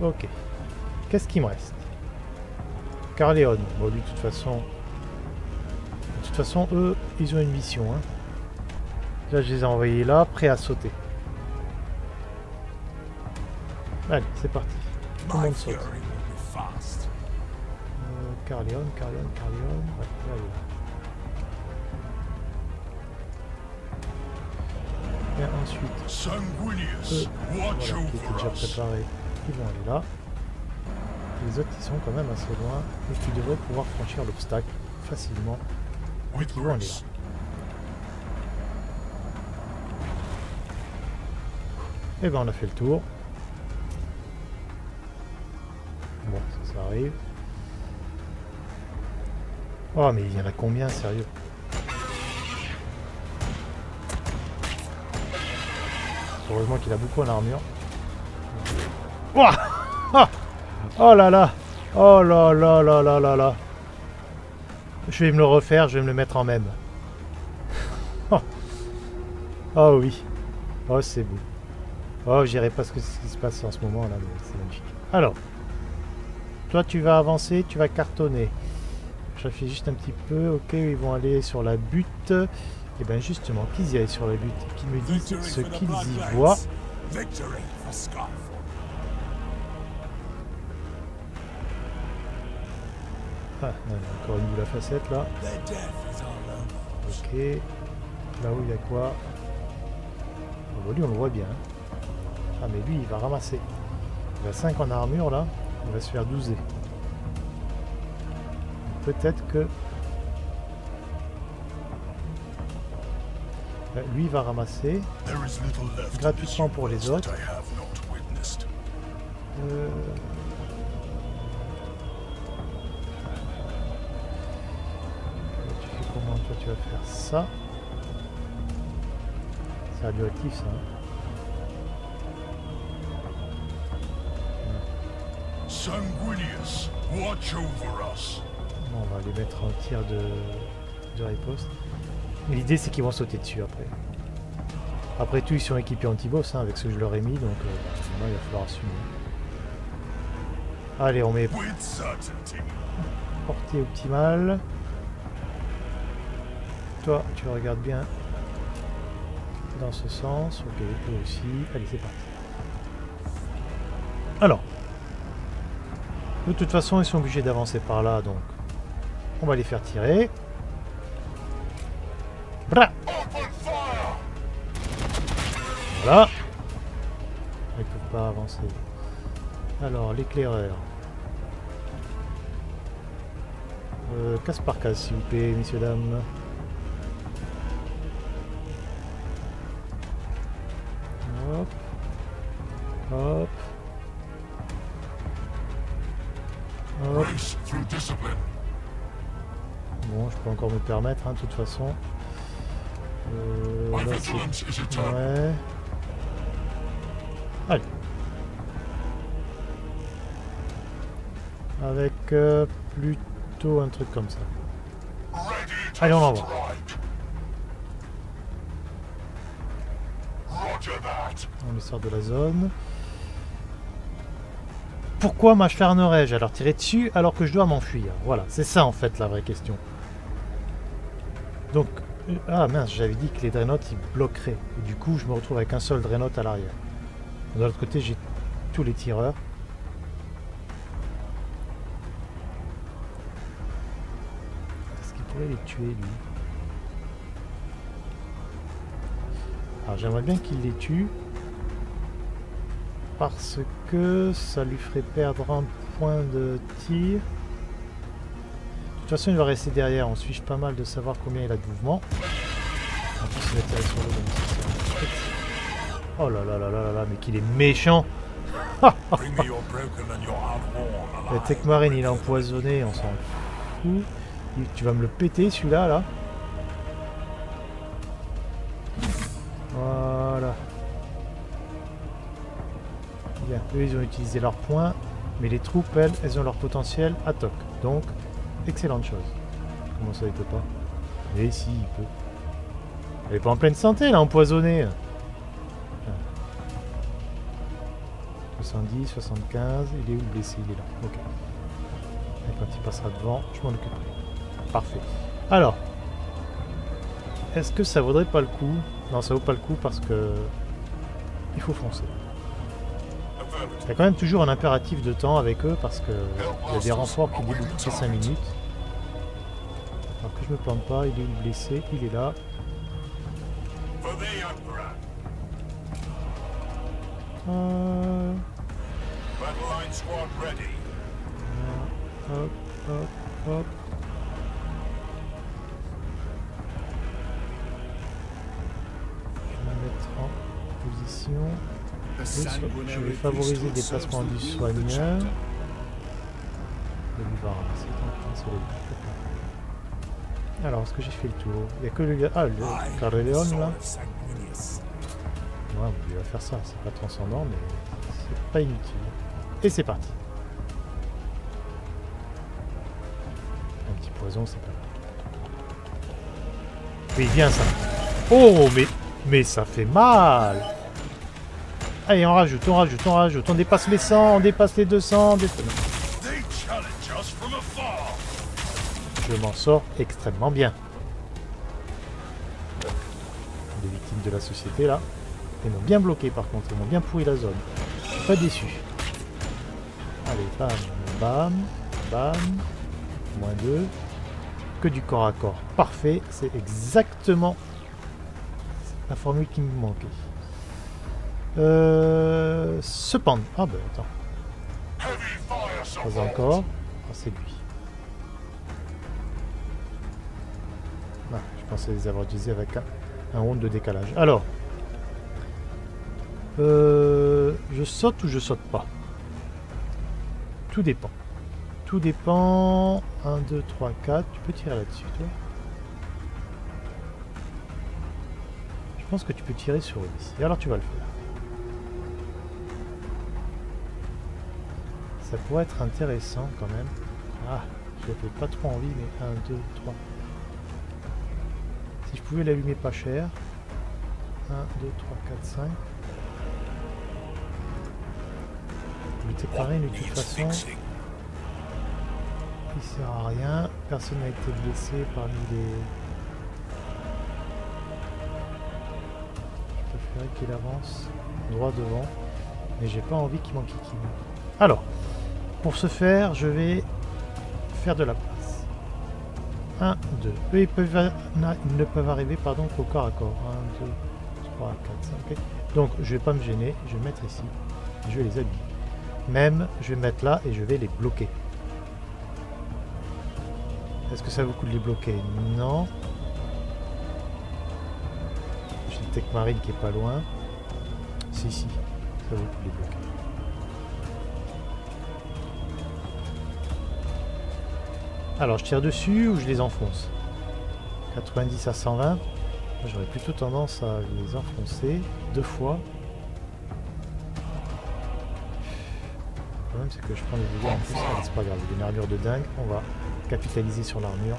Ok. Qu'est-ce qui me reste? Carleon. Bon, lui, de toute façon... eux, ils ont une mission. Hein. Là, je les ai envoyés là, prêts à sauter. Allez, c'est parti. Tout le monde saute. Carleon. Ouais, là, et ensuite, eux, voilà, qui étaient déjà préparés, ils vont aller là. Les autres, ils sont quand même assez loin et qui devraient pouvoir franchir l'obstacle facilement. Et qui vont aller là. Et ben on a fait le tour. Bon, ça arrive. Oh mais il y en a combien, sérieux? Heureusement qu'il a beaucoup en armure. Ouah ah oh là là! Oh là là là là là là! Je vais me le refaire, je vais me le mettre en même. Oh, oh oui. Oh c'est beau. Oh j'irai pas ce qui se passe en ce moment là, mais c'est magnifique. Alors, toi tu vas avancer, tu vas cartonner. Je réfléchis juste un petit peu. Ok, ils vont aller sur la butte. Et bien justement, qu'ils y aillent sur la butte, qu'ils me disent ce qu'ils y voient. Ah, non, encore une boule à facettes là. Ok. Là-haut, il y a quoi? Oh, lui, on le voit bien. Ah, mais lui, il va ramasser. Il a 5 en armure là. Il va se faire 12. Peut-être que... lui, il va ramasser. Gratuitement pour les autres. Comment toi tu vas faire ça? C'est radioactif ça. Sanguinius, watch over us. Bon, on va les mettre en tir de riposte. L'idée c'est qu'ils vont sauter dessus après. Après tout ils sont équipés anti-boss hein, avec ce que je leur ai mis donc maintenant il va falloir assumer. Allez on met portée optimale. Toi, tu regardes bien dans ce sens. Ok, toi aussi. Allez, c'est parti. Alors, de toute façon, ils sont obligés d'avancer par là, donc on va les faire tirer. Bra! Voilà. Ils ne peuvent pas avancer. Alors, l'éclaireur. Case par case, s'il vous plaît, messieurs, dames. Hop. Hop. Hop. Bon, je peux encore me permettre, hein, de toute façon. Là, c'est... Ouais. Allez. Avec plutôt un truc comme ça. Allez, on envoie. On les sort de la zone. Pourquoi m'acharnerais-je à leur tirer dessus alors que je dois m'enfuir? Voilà, c'est ça en fait la vraie question. Donc, ah mince, j'avais dit que les Dreadnoughts ils bloqueraient. Et du coup, je me retrouve avec un seul Dreadnought à l'arrière. De l'autre côté, j'ai tous les tireurs. Est-ce qu'il pourrait les tuer lui? Alors j'aimerais bien qu'il les tue. Parce que ça lui ferait perdre un point de tir. De toute façon, il va rester derrière. On se fiche pas mal de savoir combien il a de mouvement. En plus, il va tirer sur le bon. Oh là là là là là, mais qu'il est méchant! Le Tech Marine, il est empoisonné, on s'en fout. Tu vas me le péter celui-là, là. Voilà. Bien, eux ils ont utilisé leurs points, mais les troupes, elles ont leur potentiel à toc. Donc, excellente chose. Comment ça, il peut pas? Mais si, il peut. Elle est pas en pleine santé, là, empoisonnée. 70, 75, il est où blessé? Il est là, ok. Et quand il passera devant, je m'en occuperai. Parfait. Alors, est-ce que ça vaudrait pas le coup? Non, ça vaut pas le coup parce que il faut foncer. Il y a quand même toujours un impératif de temps avec eux parce que il y a des renforts qui débouchent toutes les 5 minutes. Alors que je me plante pas, il est où blessé? Il est là. Hop, hop, hop. Je vais me mettre en position. Je vais favoriser le déplacement du soigneur. Alors, est-ce que j'ai fait le tour? Il n'y a que le gars. Ah, le Caréléon là. Ouais, il va faire ça. C'est pas transcendant, mais c'est pas inutile. Et c'est parti. Un petit poison, c'est pas grave. Oui, bien ça. Oh, mais ça fait mal. Allez, on rajoute, on rajoute, on rajoute. On dépasse les 100, on dépasse les 200. Je m'en sors extrêmement bien. Les victimes de la société, là. Ils m'ont bien bloqué, par contre. Ils m'ont bien pourri la zone. Je suis pas déçu. Allez, bam, bam, bam. -2. Que du corps à corps. Parfait. C'est exactement la formule qui me manquait. Cependant. Ah ben attends. Pas encore. Ah, c'est lui. Ah, je pensais les avoir utilisés avec un round de décalage. Alors. Je saute ou je saute pas? Tout dépend. Tout dépend. 1, 2, 3, 4. Tu peux tirer là-dessus, toi? Je pense que tu peux tirer sur eux ici. Alors tu vas le faire. Ça pourrait être intéressant quand même. Ah, je fais pas trop envie, mais 1, 2, 3. Si je pouvais l'allumer pas cher. 1, 2, 3, 4, 5. Le Tech-Marine, de toute façon, il sert à rien. Personne n'a été blessé parmi les... Je préférais qu'il avance droit devant, mais j'ai pas envie qu'il m'enquiquine. Alors, pour ce faire, je vais faire de la place. 1, 2. Eux, ils ne peuvent arriver qu'au corps à corps. 1, 2, 3, 4, 5. Okay. Donc, je vais pas me gêner. Je vais mettre ici. Je vais les habiller. Même, je vais mettre là et je vais les bloquer. Est-ce que ça vaut le coup de les bloquer? Non. J'ai le Tech Marine qui est pas loin. Si, ça vaut le coup de les bloquer. Alors, je tire dessus ou je les enfonce? 90 à 120. J'aurais plutôt tendance à les enfoncer 2 fois. Le problème, c'est que je prends les dégâts en plus. Allez, c'est pas grave, j'ai une armure de dingue. On va capitaliser sur l'armure.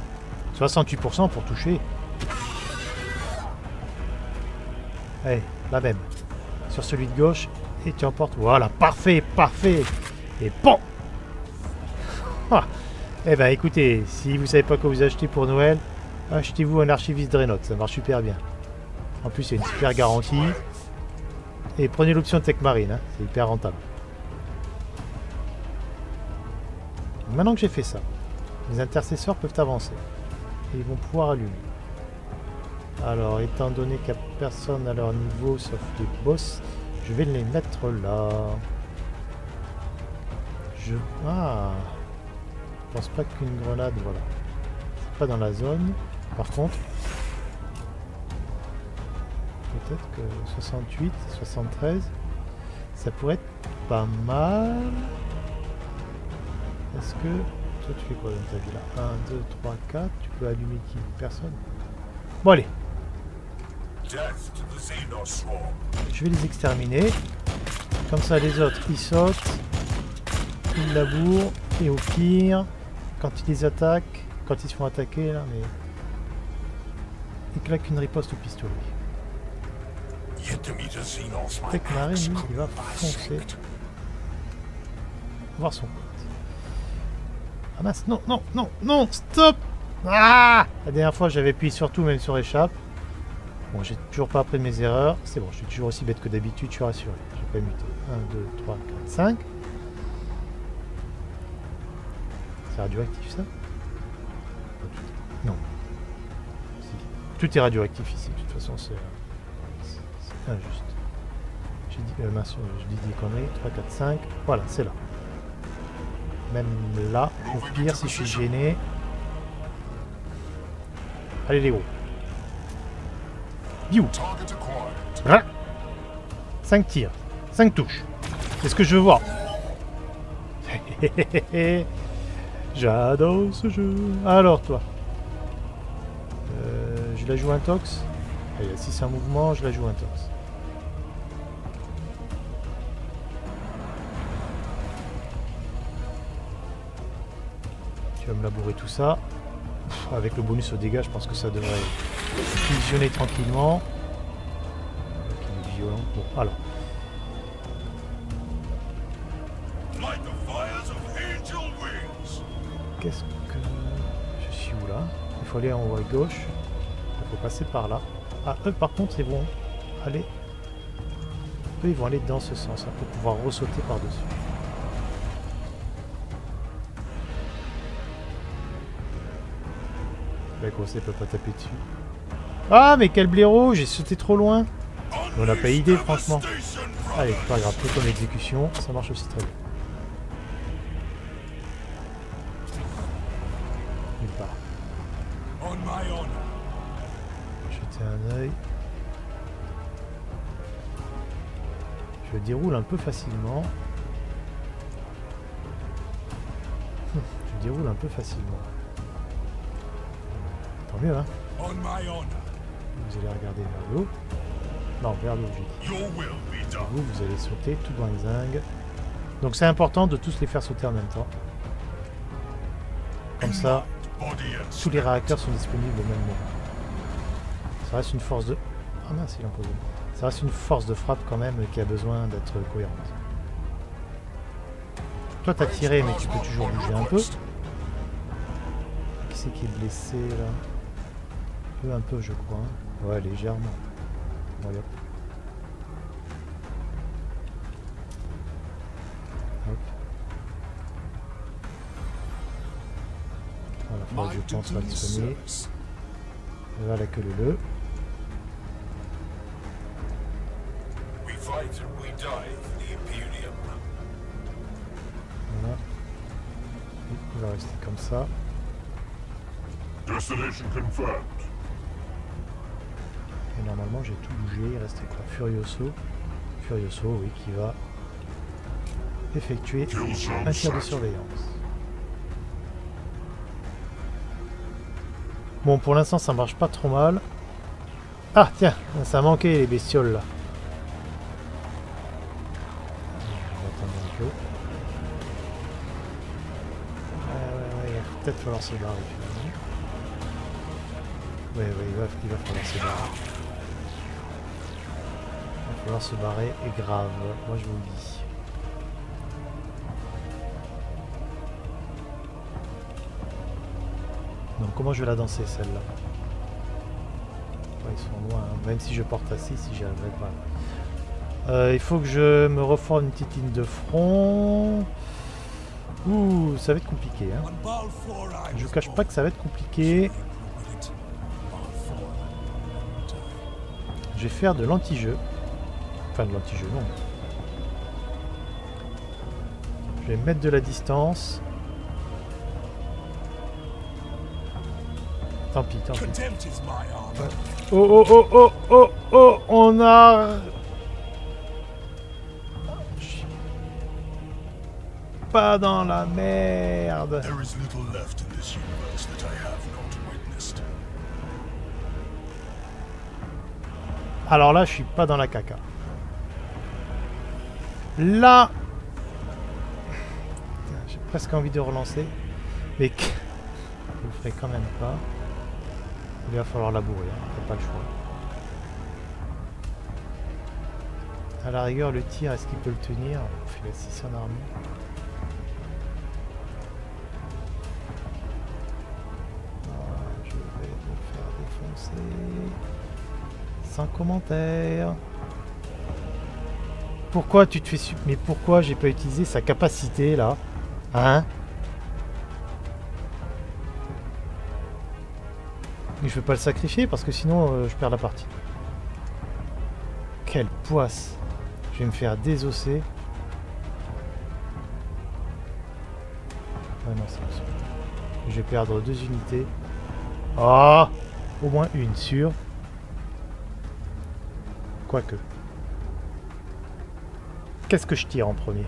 68% pour toucher. Allez, la même. sur celui de gauche et tu emportes. Voilà, parfait, parfait. Et bon. Ah. Eh ben écoutez, si vous savez pas quoi vous acheter pour Noël, achetez-vous un archiviste Dreadnought, ça marche super bien. En plus, il y a une super garantie. Et prenez l'option Tech Marine, hein, c'est hyper rentable. Maintenant que j'ai fait ça, les intercesseurs peuvent avancer. Et ils vont pouvoir allumer. Alors, étant donné qu'il n'y a personne à leur niveau sauf les boss, je vais les mettre là. Ah, je pense pas qu'une grenade, voilà. C'est pas dans la zone. Par contre, peut-être que 68, 73, ça pourrait être pas mal. Est-ce que... Toi, tu fais quoi dans ta vie là? 1, 2, 3, 4. Tu peux allumer qui? Personne. Bon, allez. Je vais les exterminer. Comme ça, les autres, ils sautent. Ils labourent. Et au pire, quand ils les attaquent, quand ils se font attaquer, là, mais... Ils claquent une riposte au pistolet. Tech Marine, lui, il va foncer. Voir son pote. Ah mince, non, non, non, non, stop! Ah! La dernière fois, j'avais appuyé sur tout, même sur échappe. Bon, j'ai toujours pas appris de mes erreurs. C'est bon, je suis toujours aussi bête que d'habitude, je suis rassuré. Je vais pas muter. 1, 2, 3, 4, 5. C'est radioactif, ça? Non. Tout est radioactif ici, de toute façon, c'est injuste. J'ai dit, mince, je dis des conneries. 3, 4, 5. Voilà, c'est là. Même là, au pire, si je suis gêné. Allez, les gros. Biou. 5 tirs. 5 touches. C'est ce que je veux voir. J'adore ce jeu. Alors, toi. Je la joue un tox. Allez, si c'est un mouvement, je la joue un tox. Tu vas me labourer tout ça. Avec le bonus au dégâts, je pense que ça devrait fusionner tranquillement. Il est violent. Bon, alors. Qu'est-ce que... Je suis où là? Il faut aller en haut à gauche. Il faut passer par là. Ah, eux par contre, ils vont aller... Eux, ils vont aller dans ce sens, hein, pour pouvoir ressauter par-dessus. Là, quoi, ça peut pas taper dessus. Ah, mais quel blaireau! J'ai sauté trop loin! On n'a pas idée, franchement. Allez, pas grave, peu comme exécution, ça marche aussi très bien. Il part. Jeter un œil. Je déroule un peu facilement. Je déroule un peu facilement. Tant mieux, hein. Vous allez regarder vers le haut. Non, vers le haut, j'ai dit. Vous allez sauter tout dans les zingues. Donc c'est important de tous les faire sauter en même temps. Comme ça, tous les réacteurs sont disponibles au même moment. Ça reste une force de... Ah mince, il empoisonne. Ça reste une force de frappe quand même qui a besoin d'être cohérente. Toi t'as tiré mais tu peux toujours bouger un peu. Qui c'est qui est blessé là? Un peu je crois. Hein. Ouais, légèrement. Voilà. Hop. Voilà, je pense va le soigner. Voilà que le. Voilà. Il va rester comme ça. Et normalement j'ai tout bougé, il restait quoi? Furioso. Furioso, oui, qui va effectuer un tir de surveillance. Bon, pour l'instant ça marche pas trop mal. Ah tiens, ça manquait les bestioles là. On va attendre un peu. Ouais, il va peut-être falloir se barrer finalement. Ouais, il va falloir se barrer. Il va falloir se barrer et grave, moi je vous le dis. Donc comment je vais la danser celle-là? Ouais, ils sont loin, hein. Même si je porte assis, si j'y arriverai pas. Il faut que je me reforme une petite ligne de front. Ouh, ça va être compliqué. Hein. Je vous cache pas que ça va être compliqué. Je vais faire de l'anti-jeu. Enfin de l'anti-jeu, non. Je vais mettre de la distance. Tant pis, tant pis. Ouais. Oh, oh, oh, oh, oh, oh, on a... Pas dans la merde. There is little left in this universe that I have not witnessed. Alors là, je suis pas dans la caca. Là, j'ai presque envie de relancer, mais je le ferai quand même pas. Il va falloir labourer, hein. T'as pas le choix. À la rigueur, le tir, est-ce qu'il peut le tenir? Il a 6 en armée. Je vais me faire défoncer. Sans commentaire. Pourquoi tu te fais... Mais pourquoi j'ai pas utilisé sa capacité là? Hein? Mais je veux pas le sacrifier parce que sinon je perds la partie. Quelle poisse! Je vais me faire désosser. Ah non, c'est possible. Je vais perdre 2 unités. Ah! Au moins une sûre. Quoique. Qu'est-ce que je tire en premier?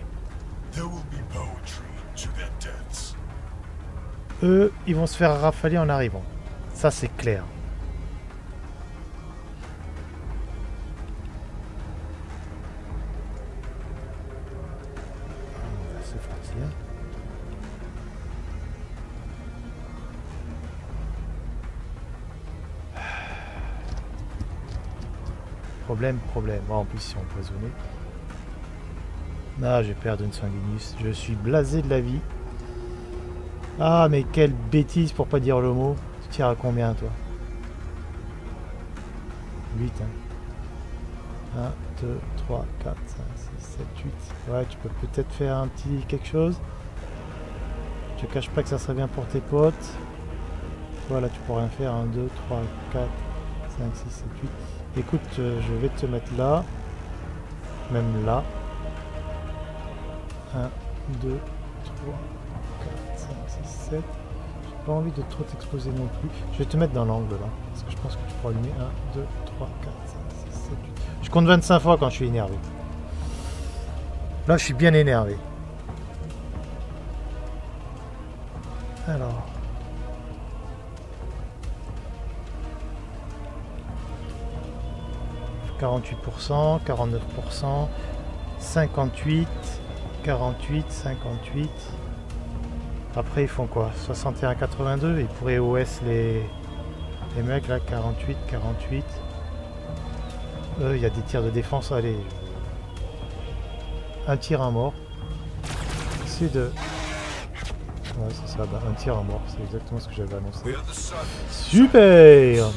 There will be poetry to their deaths. Eux, ils vont se faire rafaler en arrivant. Ça, c'est clair. C'est parti. Hein. Problème. Bon, en plus, ils sont empoisonnés. Ah, je vais perdre une sanguinus. Je suis blasé de la vie. Ah, mais quelle bêtise pour pas dire le mot. Tu tires à combien, toi? 8, hein. 1, 2, 3, 4, 5, 6, 7, 8. Ouais, tu peux peut-être faire un petit quelque chose. Je te cache pas que ça serait bien pour tes potes. Voilà, tu pourrais rien faire. 1, 2, 3, 4, 5, 6, 7, 8. Écoute, je vais te mettre là. Même là. 1, 2, 3, 4, 5, 6, 7. J'ai pas envie de trop t'exposer non plus. Je vais te mettre dans l'angle là. Parce que je pense que tu pourras allumer. 1, 2, 3, 4, 5, 6, 7, 8. Je compte 25 fois quand je suis énervé. Là, je suis bien énervé. Alors. « 48%, 49%, 58%, 48, 58. Après, ils font quoi? 61, 82. Ils pourraient OS les mecs là. 48, 48. Il y a des tirs de défense. Allez. Un tir, un mort. C'est de... Ouais, c'est ça. Bah, un tir, un mort. C'est exactement ce que j'avais annoncé. Super!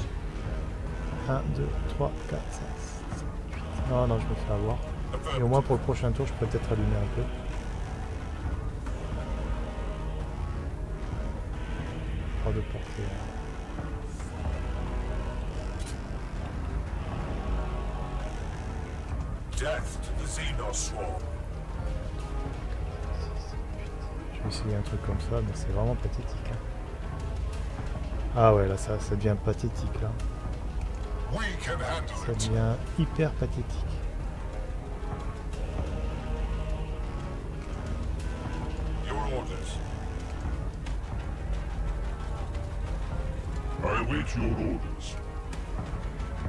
1, 2, 3, 4, 5, 6, 7, 8. Non, non, je me fais avoir. Et au moins pour le prochain tour, je peux peut-être allumer un peu. Pas de portée. Death to the Xenoswarm. Je vais essayer un truc comme ça, mais c'est vraiment pathétique. Hein. Ah ouais, là, ça devient pathétique, là. We can handle Ça it. devient hyper pathétique. Your orders. I await your orders.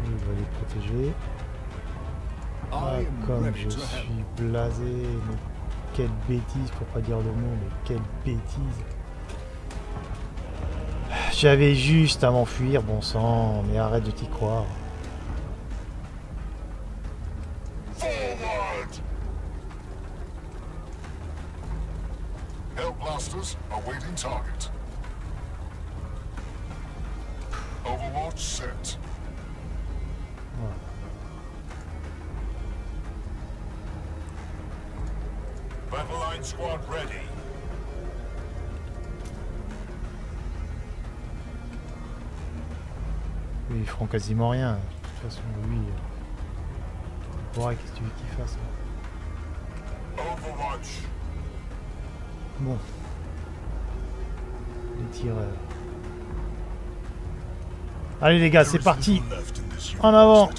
Je vais les protéger. Ah, comme je suis blasé. Mais quelle bêtise, pour pas dire le mot, mais quelle bêtise. J'avais juste à m'enfuir, bon sang, mais arrête de t'y croire. Masters, awaiting target. Overwatch set. Voilà. Battle line squad ready. Ils feront quasiment rien. De toute façon, lui... Ouais, qu'est-ce que tu veux qu'il fasse là? Overwatch. Bon. Les tireurs. Allez les gars, c'est parti. En avant.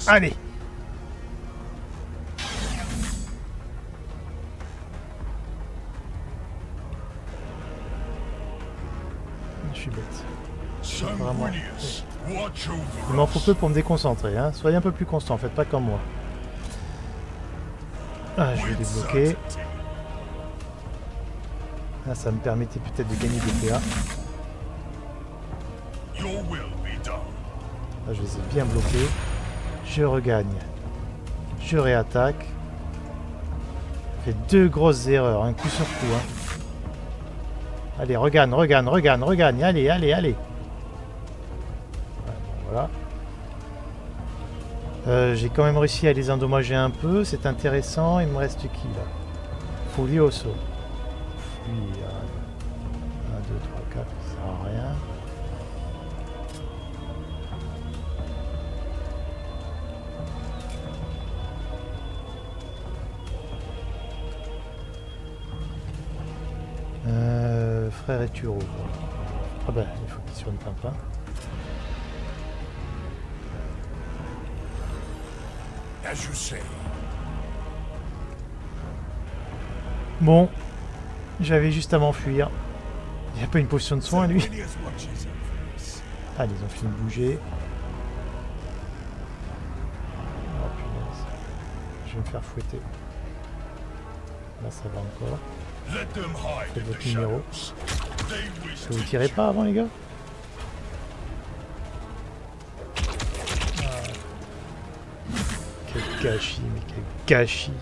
Allez. Je suis bête. Vraiment. Il m'en faut peu pour me déconcentrer. Hein. Soyez un peu plus constant, faites pas comme moi. Ah, je vais débloquer. Ah, ça me permettait peut-être de gagner des PA. Là, je les ai bien bloqués. Je regagne. Je réattaque. Je fais deux grosses erreurs, un coup sur coup. Hein. Allez, regagne, regagne, regagne, regagne. Allez, allez, allez. Voilà. J'ai quand même réussi à les endommager un peu. C'est intéressant. Il me reste qui là? Furioso. Puis, 1, 2, 3, 4, ça sert à rien. Frère et Turo. Ah ben, il faut qu'il soit une pimpin. Bon, j'avais juste à m'enfuir. Il n'y a pas une potion de soin, lui. Allez, ils ont fini de bouger. Oh punaise. Je vais me faire fouetter. Là, ça va encore. Faites votre numéro. Que vous tirez pas avant, les gars? Ah. Quel gâchis, mais quel gâchis.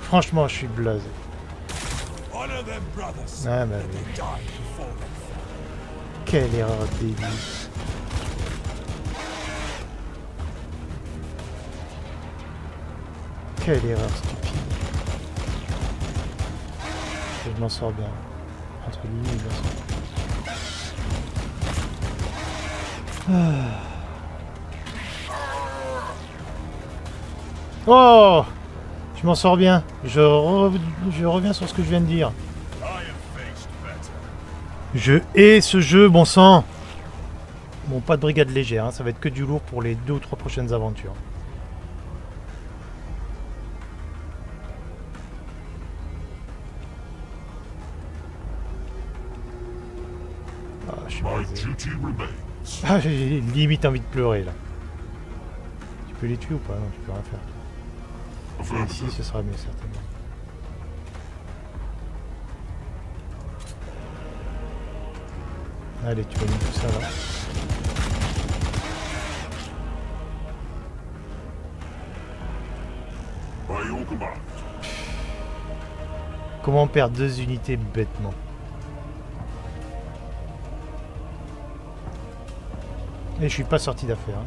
Franchement, je suis blasé. Ah bah oui. Quelle erreur débile. Quelle erreur stupide. Et je m'en sors bien. Entre lui et bien sûr. Oh! Je m'en sors bien. Je reviens sur ce que je viens de dire. Je hais ce jeu, bon sang. Bon, pas de brigade légère, hein. Ça va être que du lourd pour les 2 ou 3 prochaines aventures. Ah, je suis blasé. Ah, j'ai limite envie de pleurer là. Tu peux les tuer ou pas? Non, tu peux rien faire. Et ici, ce sera mieux certainement. Allez, tu vas mettre tout ça là. Comment perdre 2 unités bêtement? Et je suis pas sorti d'affaire. Hein.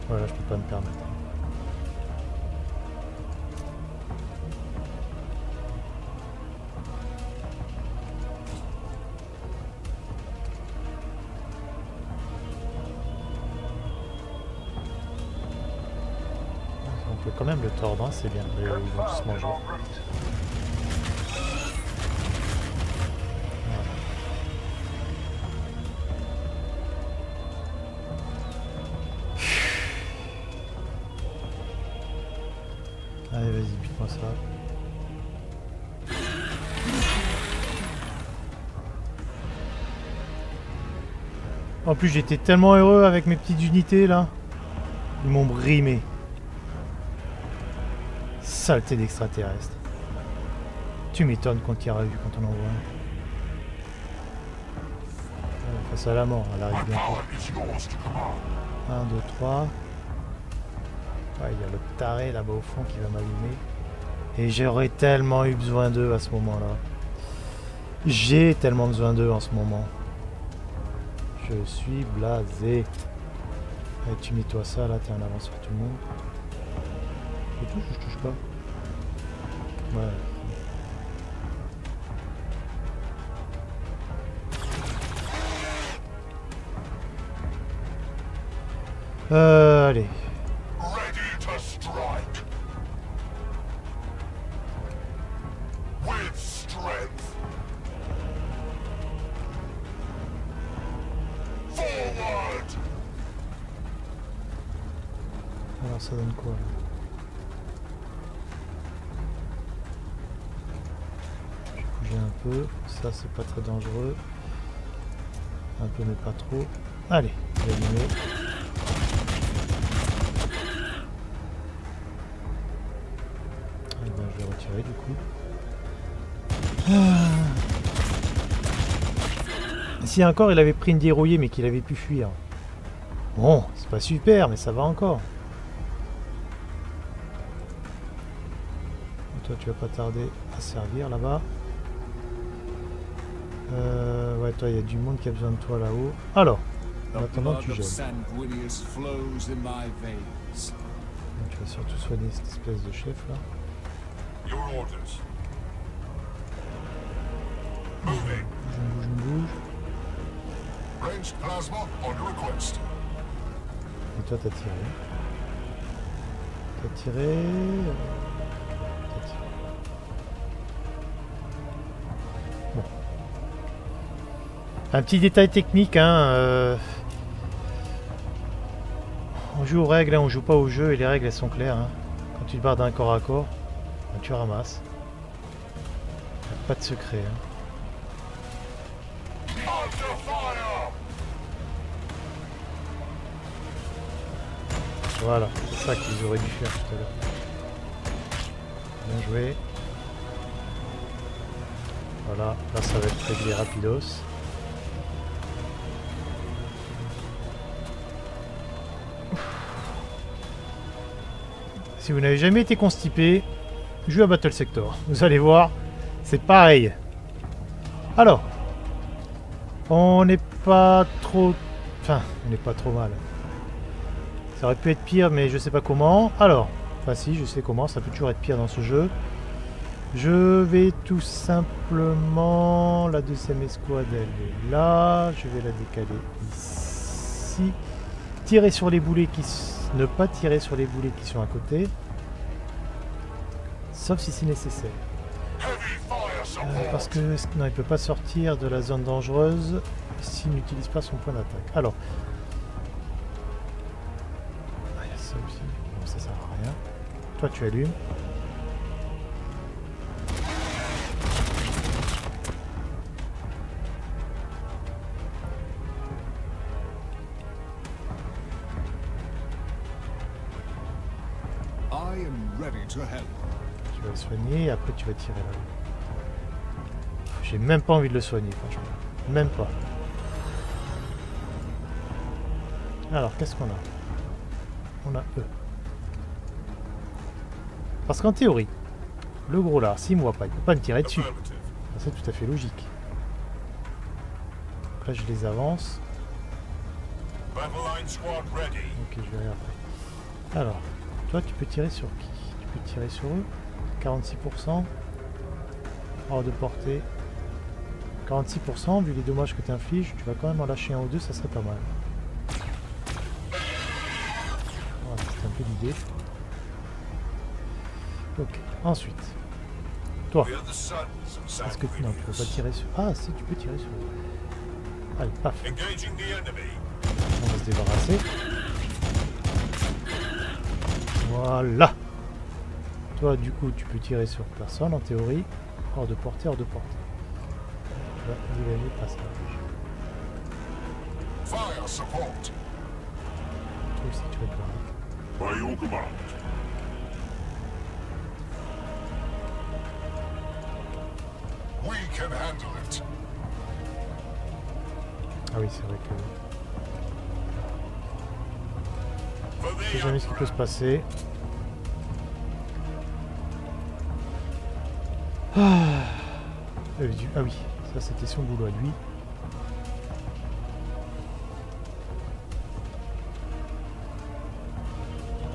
Voilà, je peux pas me permettre. On peut quand même le tordre, hein, c'est bien. Ils vont tous manger. Allez, vas-y, bute-moi ça. En plus, j'étais tellement heureux avec mes petites unités là. Ils m'ont brimé. Saleté d'extraterrestre. Tu m'étonnes qu'on t'y a vu quand on en voit un. Face à la mort, elle arrive bientôt. 1, 2, 3. Ouais, il y a le taré là-bas au fond qui va m'allumer. Et j'aurais tellement eu besoin d'eux à ce moment-là. J'ai tellement besoin d'eux en ce moment. Je suis blasé. Allez, tu mets-toi ça là, t'es en avance sur tout le monde. Je touche ou je touche pas? Ouais. Allez. Ready to strike. With strength. Forward. Alors ça donne quoi là? Je vais bouger un peu. Ça c'est pas très dangereux. Un peu mais pas trop. Allez, je vais allumer. Je vais retirer du coup. Si encore il avait pris une dérouillée mais qu'il avait pu fuir. Bon, c'est pas super mais ça va encore. Et toi tu vas pas tarder à servir là-bas. Ouais toi il y a du monde qui a besoin de toi là-haut. Alors, en attendant tu gèles. Tu vas surtout soigner cette espèce de chef là. Your orders. Je bouge. Ranged plasma on request. Et toi t'as tiré. T'as tiré. Bon. Un petit détail technique, hein. On joue aux règles, hein, on joue pas au jeu et les règles elles sont claires. Hein. Quand tu te barres d'un corps à corps, ben, tu ramasses. Pas de secret. Hein. Voilà, c'est ça qu'ils auraient dû faire tout à l'heure. Bien joué. Voilà, là ça va être réglé rapidos. Si vous n'avez jamais été constipé, jouez à Battle Sector. Vous allez voir, c'est pareil. Alors, on n'est pas trop... Enfin, on n'est pas trop mal. Ça aurait pu être pire, mais je sais pas comment. Alors, enfin si, je sais comment, ça peut toujours être pire dans ce jeu. Je vais tout simplement... La deuxième escouade, elle est là. Je vais la décaler ici. Tirer sur les boulets qui... Ne pas tirer sur les boulets qui sont à côté. Sauf si c'est nécessaire. Parce que... Non, il ne peut pas sortir de la zone dangereuse s'il n'utilise pas son point d'attaque. Alors... Ah, il y a ça aussi. Bon, ça sert à rien. Toi, tu allumes. Tu vas le soigner et après tu vas tirer là. J'ai même pas envie de le soigner, franchement. Même pas. Alors, qu'est-ce qu'on a? On a eux. Parce qu'en théorie, le gros là, s'il me voit pas, il peut pas me tirer dessus. C'est tout à fait logique. Là, je les avance. Ok, je verrai après. Alors, toi, tu peux tirer sur qui? Tu peux tirer sur eux. 46%. Hors de portée. 46%, vu les dommages que tu infliges, tu vas quand même en lâcher un ou deux, ça serait pas mal. Voilà, c'est un peu l'idée. Ok, ensuite. Toi. Est-ce que tu... Non, tu peux pas tirer sur... Ah, si, tu peux tirer sur eux. Allez, paf. On va se débarrasser. Voilà. Toi, du coup, tu peux tirer sur personne, en théorie. Hors de portée, hors de portée. Tu vas dégager le passage. Toi aussi, tu vas te barrer. We can handle it. Ah oui, c'est vrai que... For Je sais the jamais ce qui peut se passer. Ah, ah oui, ça c'était son boulot à lui.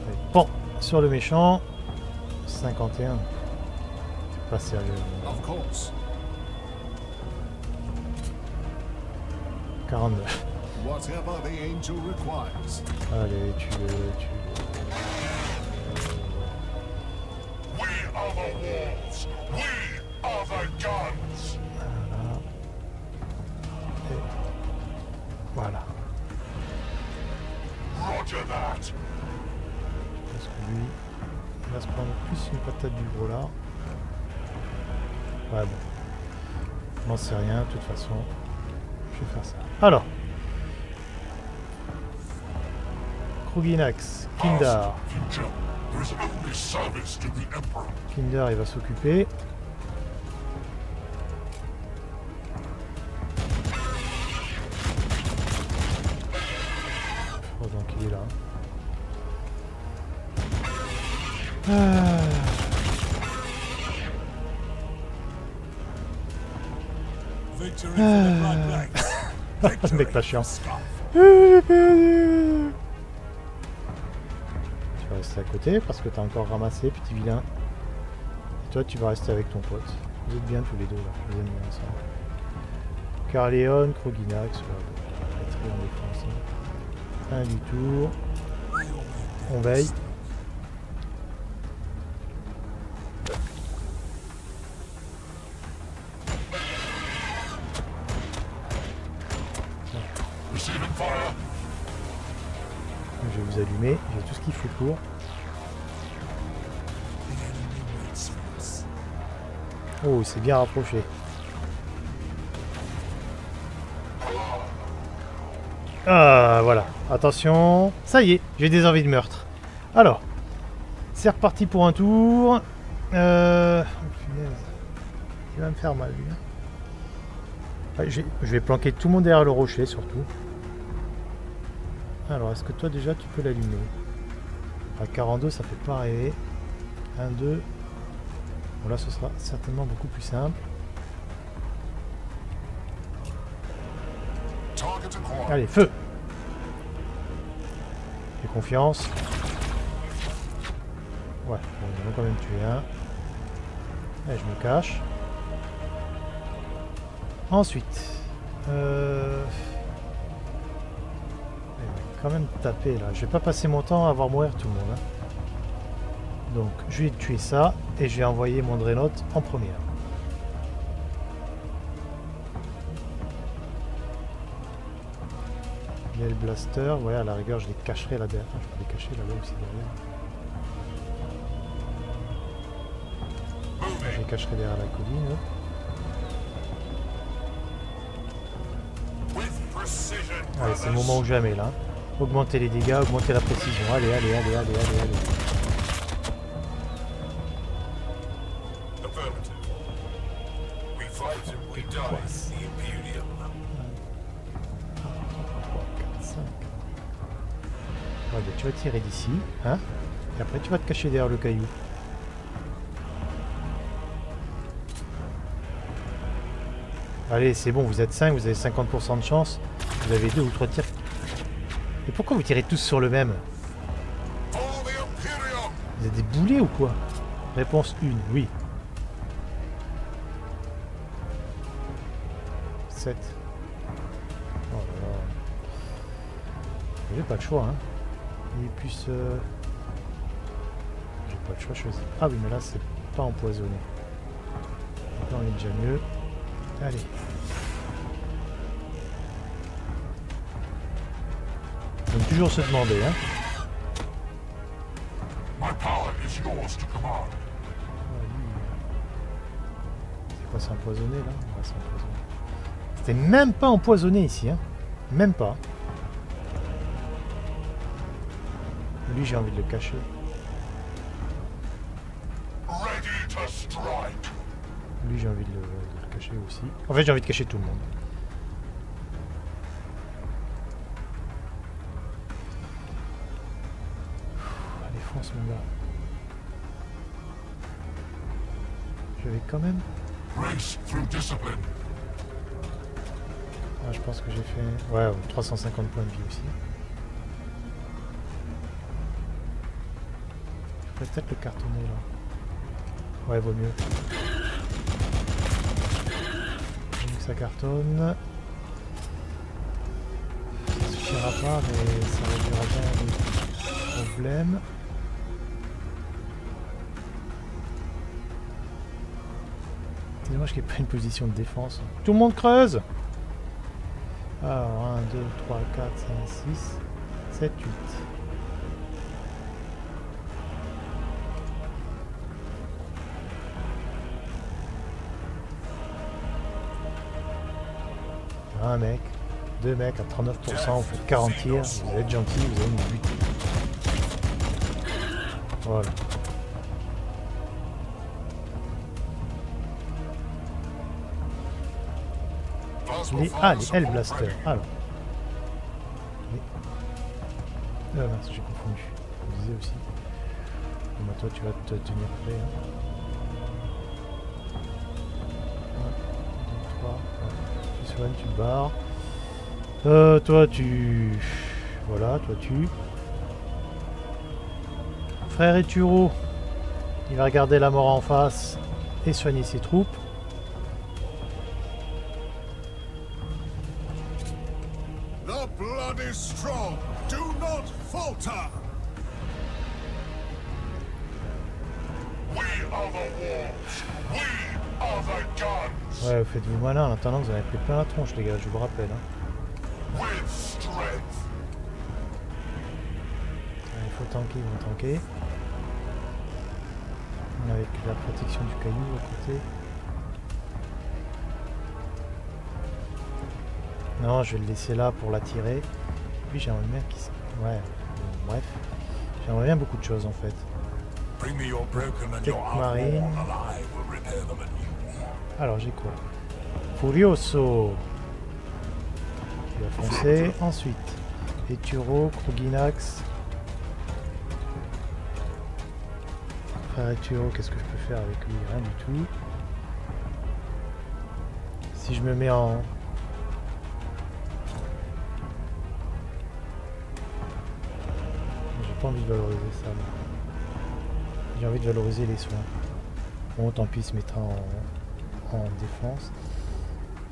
Allez, bon, sur le méchant. 51. C'est pas sérieux. Of course. 49. Whatever the angel requires. Allez, tue-le. We are the walls. We are the guns. Voilà. Et voilà. Roger that. Parce que lui, il va se prendre plus une patate du gros là. Ouais, bon. J'en sais rien, de toute façon. Je vais faire ça. Alors. Kruginax, Kindar. Future. There is only service to the Emperor. Kindar, il va s'occuper. Oh, donc il est là. Victory for the Black Knights. Ce mec pas chiant. Scum. Tu vas rester à côté parce que t'as encore ramassé, petit vilain. Et toi, tu vas rester avec ton pote. Vous êtes bien tous les deux là. Vous êtes bien ensemble. Carléon, Kroginax, batterie en défense. Fin du tour. On veille. Receiving fire. Je vais vous allumer. J'ai tout ce qu'il faut pour. Oh, il s'est bien rapproché. Ah, voilà. Attention. Ça y est, j'ai des envies de meurtre. Alors, c'est reparti pour un tour. Oh, punaise. Il va me faire mal, lui. Ah, je vais planquer tout le monde derrière le rocher, surtout. Alors, est-ce que toi, déjà, tu peux l'allumer? À 42, ça fait pas rêver. 1, 2... Bon, là, ce sera certainement beaucoup plus simple. Target acquired. Allez, feu! Fais confiance. Ouais, bon, ils en ont quand même tué un. Allez, je me cache. Ensuite... Il va quand même taper, là. Je vais pas passer mon temps à voir mourir tout le monde. Hein. Donc, je vais tuer ça. Et je vais envoyer mon Dreadnought en première. Il y a le blaster. Ouais, à la rigueur, je les cacherai là derrière. Enfin, je peux les cacher là-bas aussi derrière. Je les cacherai derrière la colline. With precision. Allez, c'est le moment ou jamais là. Augmenter les dégâts, augmenter la précision. Allez, allez, allez, allez, allez, allez. Affirmative. We fight and we die. The Imperium. 4, 5. Ouais, bah, tu vas tirer d'ici, hein, et après tu vas te cacher derrière le caillou. Allez, c'est bon, vous êtes 5, vous avez 50% de chance. Vous avez 2 ou 3 tirs. Et pourquoi vous tirez tous sur le même? For the Imperium. Vous êtes des boulets ou quoi? Réponse 1, oui. 7. Oh là là. J'ai pas le choix, hein. Et puis j'ai pas le choix, choisir. Ah oui, mais là c'est pas empoisonné. Là on est déjà mieux. Allez. On peut toujours se demander, hein. My power is yours to command. C'est quoi, c'est empoisonné là? Ouais, c'est empoisonné. C'était même pas empoisonné ici, hein. Même pas. Lui, j'ai envie de le cacher. Ready to strike. Lui, j'ai envie de le cacher. cacher aussi. En fait, j'ai envie de cacher tout le monde. Allez, fonce mon gars. Je vais quand même... Race through discipline. Ah, je pense que j'ai fait... Ouais, 350 points de vie aussi. Je pourrais peut-être le cartonner là. Ouais, vaut mieux. Vaut mieux que ça cartonne. Ça suffira pas, mais ça réduira bien les problèmes. C'est dommage qu'il n'y ait pas une position de défense. Tout le monde creuse! Alors, 1, 2, 3, 4, 5, 6, 7, 8. Un mec, deux mecs à 39%, vous faites 40 tirs, vous allez être gentil, vous allez me buter. Voilà. Les Hellblaster. Alors. Ah mince, j'ai confondu. Je disais aussi. Bon, bah, toi, tu vas te tenir prêt. Hein. 1, 2, 3. Ouais. Tu soignes, tu te barres. Toi, tu... Voilà, toi, tu... Frère Eturo. Il va regarder la mort en face et soigner ses troupes. The blood is strong. Do not falter. We are the wolves. We are the guns. Ouais, vous faites-vous malin. En attendant, vous en avez pris plein la tronche, les gars, je vous rappelle. Hein. With strength. Il faut tanker, ils vont tanker. Avec la protection du caillou à côté. Non, je vais le laisser là pour l'attirer. Puis j'aimerais bien qu'il... Ouais, bref. J'aimerais bien beaucoup de choses en fait. Bring me your broken and Tech your marine. outworn, and I will repair them anew. Alors j'ai quoi? Furioso. Il va foncer. Ensuite, Eturo, Kruginax. Frère Eturo, qu'est-ce que je peux faire avec lui? Rien du tout. Si je me mets en... J'ai pas envie de valoriser ça. J'ai envie de valoriser les soins. Bon, tant pis, il se mettra en défense.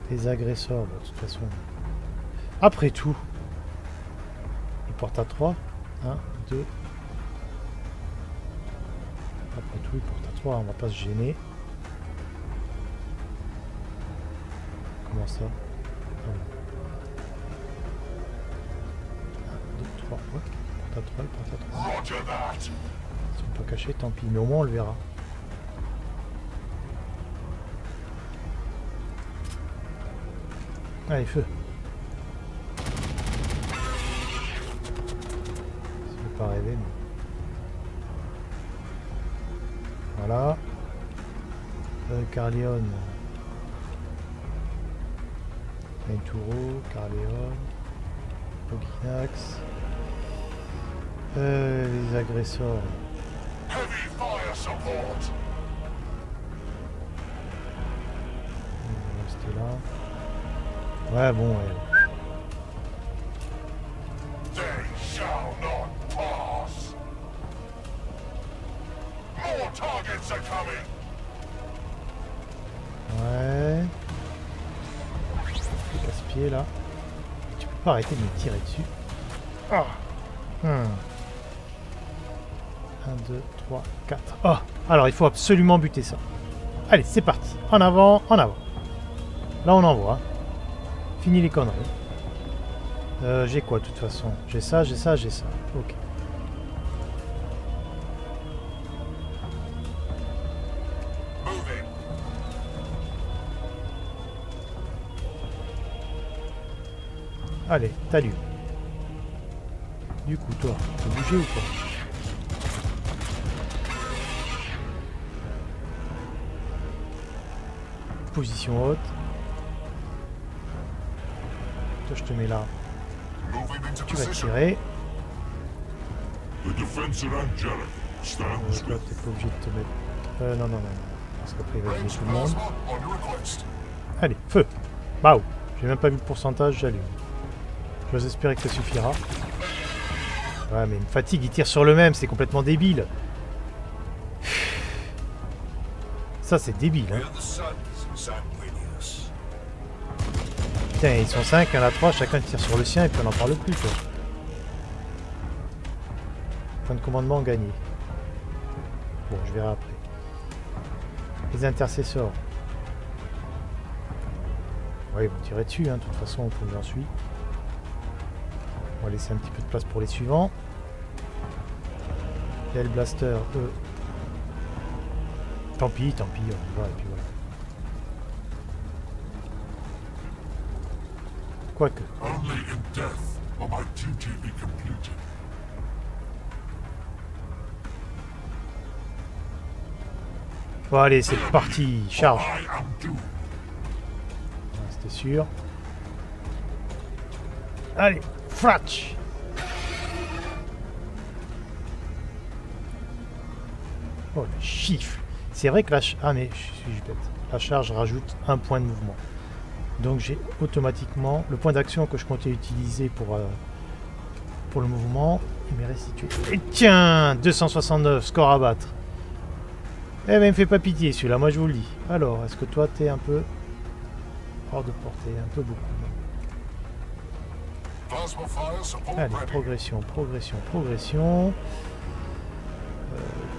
Les agresseurs, bah, de toute façon. Après tout, il porte à 3. 1, 2. Après tout, il porte à 3. On va pas se gêner. Comment ça? 1, 2, 3. Ouais, il porte à 3, il porte à 3. Roger that. Ils sont pas cachés, tant pis. Mais au moins, on le verra. Allez, feu. Ça fait pas rêver, mais... Voilà. Carleon. Venturo, Carleon. Oginax. Les agresseurs. Heavy fire support. Ils vont rester là. Ouais, bon, ouais. They shall not pass. More targets are coming. Ouais. Casse-pied là. Tu peux pas arrêter de me tirer dessus. Ah. 1, 2, 3, 4. Oh. Alors il faut absolument buter ça. Allez, c'est parti. En avant, en avant. Là on envoie. Fini les conneries. J'ai quoi de toute façon? J'ai ça, j'ai ça, j'ai ça. Ok. Moving. Allez, t'as lu. Du coup, toi, tu peux bouger ou pas? position haute. Toi, je te mets là. Moving into Tu vas position. tirer. The defense at Angelic stands Là, with t'es pas obligé de te mettre... non, non, non. Parce qu'après, il va gagner range tout le monde. plasma on request. Allez, feu. Waouh. J'ai même pas vu le pourcentage, j'allume. J'ose espérer que ça suffira. Ouais, mais il me fatigue, il tire sur le même, c'est complètement débile. Ça, c'est débile, hein. We're the sons sanguineous. Putain, ils sont 5, il y en a 3, chacun tire sur le sien et puis on n'en parle plus, quoi. Point de commandement gagné. Bon, je verrai après. Les intercesseurs. Ouais, ils vont tirer dessus, hein, de toute façon, faut que j'en suis. On va laisser un petit peu de place pour les suivants. Les Hellblasters, eux. Tant pis, on y va, et puis voilà. Quoique. Only in death will my duty be completed. Bon, allez, c'est parti, charge. I am doomed. C'était sûr. Allez, fratch. Oh, le chiffre. C'est vrai que ah, mais je suis bête. La charge rajoute un point de mouvement. Donc j'ai automatiquement le point d'action que je comptais utiliser pour le mouvement. Il m'est restitué. Et tiens, 269, score à battre. Eh ben, il me fait pas pitié celui-là, moi je vous le dis. Alors, est-ce que toi t'es un peu hors de portée, un peu beaucoup? Plasma fire support Allez, ready. progression, progression, progression.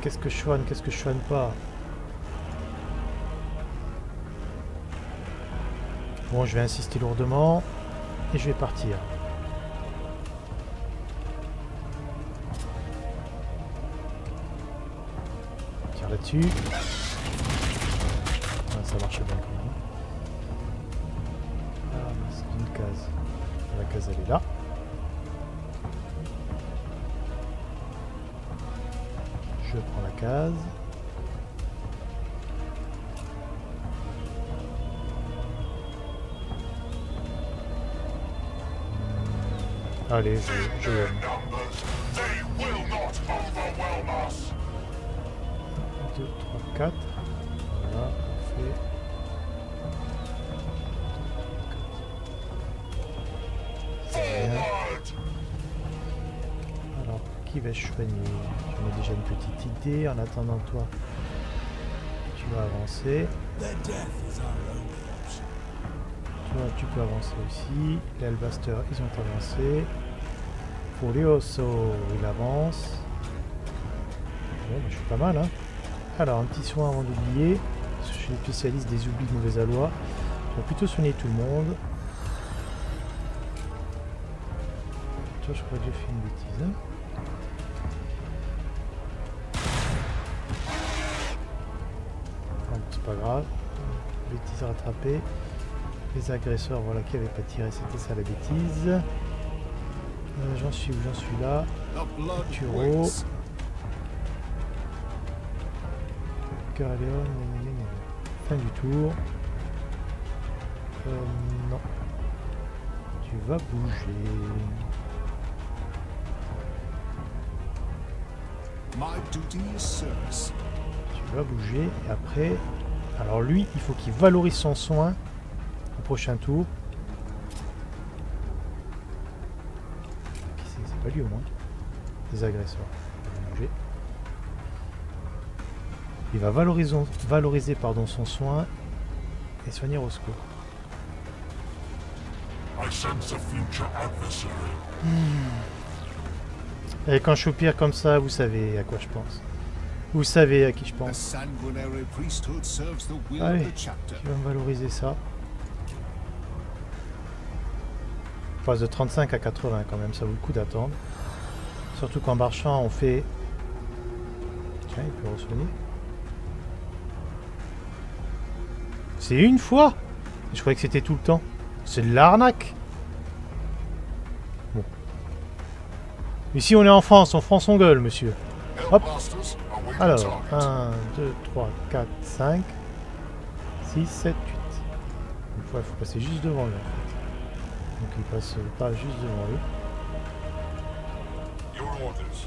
Qu'est-ce que je soigne, qu'est-ce que je soigne pas? Bon, je vais insister lourdement et je vais partir. Tire là-dessus. Ah, ça marche bien quand même. Ah, c'est une case. La case, elle est là. Je prends la case. Allez, je l'aime. Numbers, they will not overwhelm us. 2, 3, 4. Voilà, parfait. Forward! Alors, qui vais-je soigner? J'en ai déjà une petite idée. En attendant, toi, tu vas avancer. Toi, tu peux avancer aussi. Les Hellblasters, ils ont avancé. Furioso, il avance. Bon, bah, je suis pas mal, hein. Alors, un petit soin avant d'oublier. Je suis spécialiste des oublis de mauvais aloi. Je vais plutôt soigner tout le monde. Toi, je crois que j'ai fait une bêtise. Hein. Enfin, c'est pas grave. Bêtise rattrapée. Les agresseurs, voilà, qui n'avaient pas tiré, c'était ça la bêtise. J'en suis où? J'en suis là. Turo. Caléon, fin du tour. Non. Tu vas bouger. My duty is service. Tu vas bouger et après... Alors lui, il faut qu'il valorise son soin au prochain tour. Qui c'est pas lui au moins. Des agresseurs. Il va bouger. Il va valoriser pardon, son soin et soigner Roscoe. I sense a future adversary. Et quand je soupire comme ça, vous savez à quoi je pense. Vous savez à qui je The pense. sanguinary priesthood serves the will Allez, of the chapter. tu vas me valoriser ça. On passe de 35 à 80 quand même, ça vaut le coup d'attendre. Surtout qu'en marchant, on fait... Tiens, il peut re-soigner. C'est une fois? Je croyais que c'était tout le temps. C'est de l'arnaque. Bon. Ici, on est en France, on prend son gueule, monsieur. Hop. Hellblasters await the Alors, target. 1, 2, 3, 4, 5, 6, 7, 8. Une fois, il faut passer juste devant lui en fait. Donc il passe pas juste devant lui. Your orders.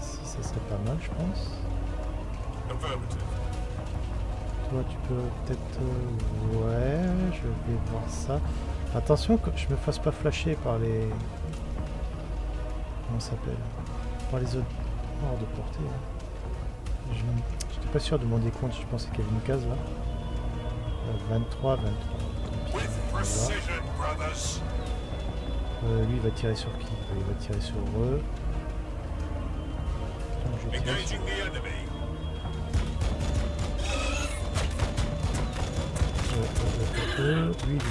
Si ça serait pas mal, je pense. Affirmative. Toi, tu peux peut-être... ouais, je vais voir ça. Attention que je me fasse pas flasher par les... Comment ça s'appelle? Par les autres hors de portée. Hein. J'étais pas sûr de mon décompte, je pensais qu'il y avait une case là. 23, 23. With precision, brothers. Lui il va tirer sur qui? Il va tirer sur eux. Donc, je tire sur Engaging the enemy.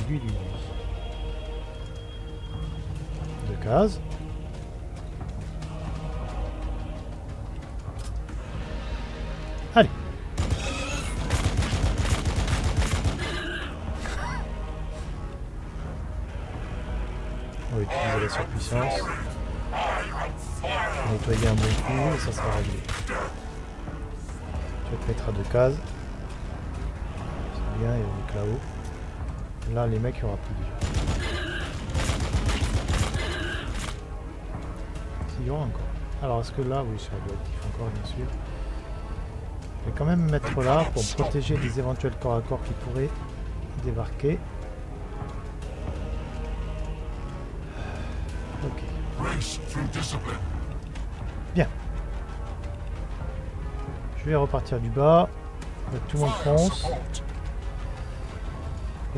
lui. Deux cases. Allez. On va utiliser la surpuissance. Nettoyer un bon coup et ça sera réglé. Tu vas te mettre à deux cases. C'est bien, il y a des là-haut. Là, les mecs, il n'y aura plus déjà. Il y aura encore. Alors, est-ce que là, oui, ça doit être encore, bien sûr. Je vais quand même me mettre là pour me protéger des éventuels corps à corps qui pourraient débarquer. Ok. Race through discipline. Bien. Je vais repartir du bas. Tout le monde fonce.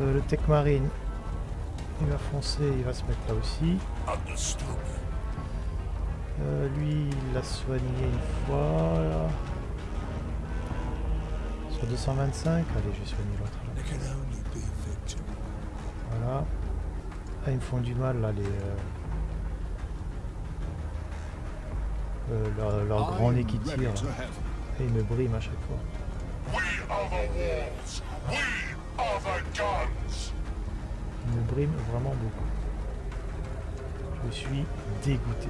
Le Tech Marine, il va foncer, il va se mettre là aussi. Lui, il l'a soigné une fois. Là. Sur 225. Allez, je vais soigner l'autre là. Voilà. Ah, ils me font du mal là, leur grand nez qui tire. Et ils me briment à chaque fois. We are the walls. We are the guns. Ils me briment vraiment beaucoup. Je suis dégoûté.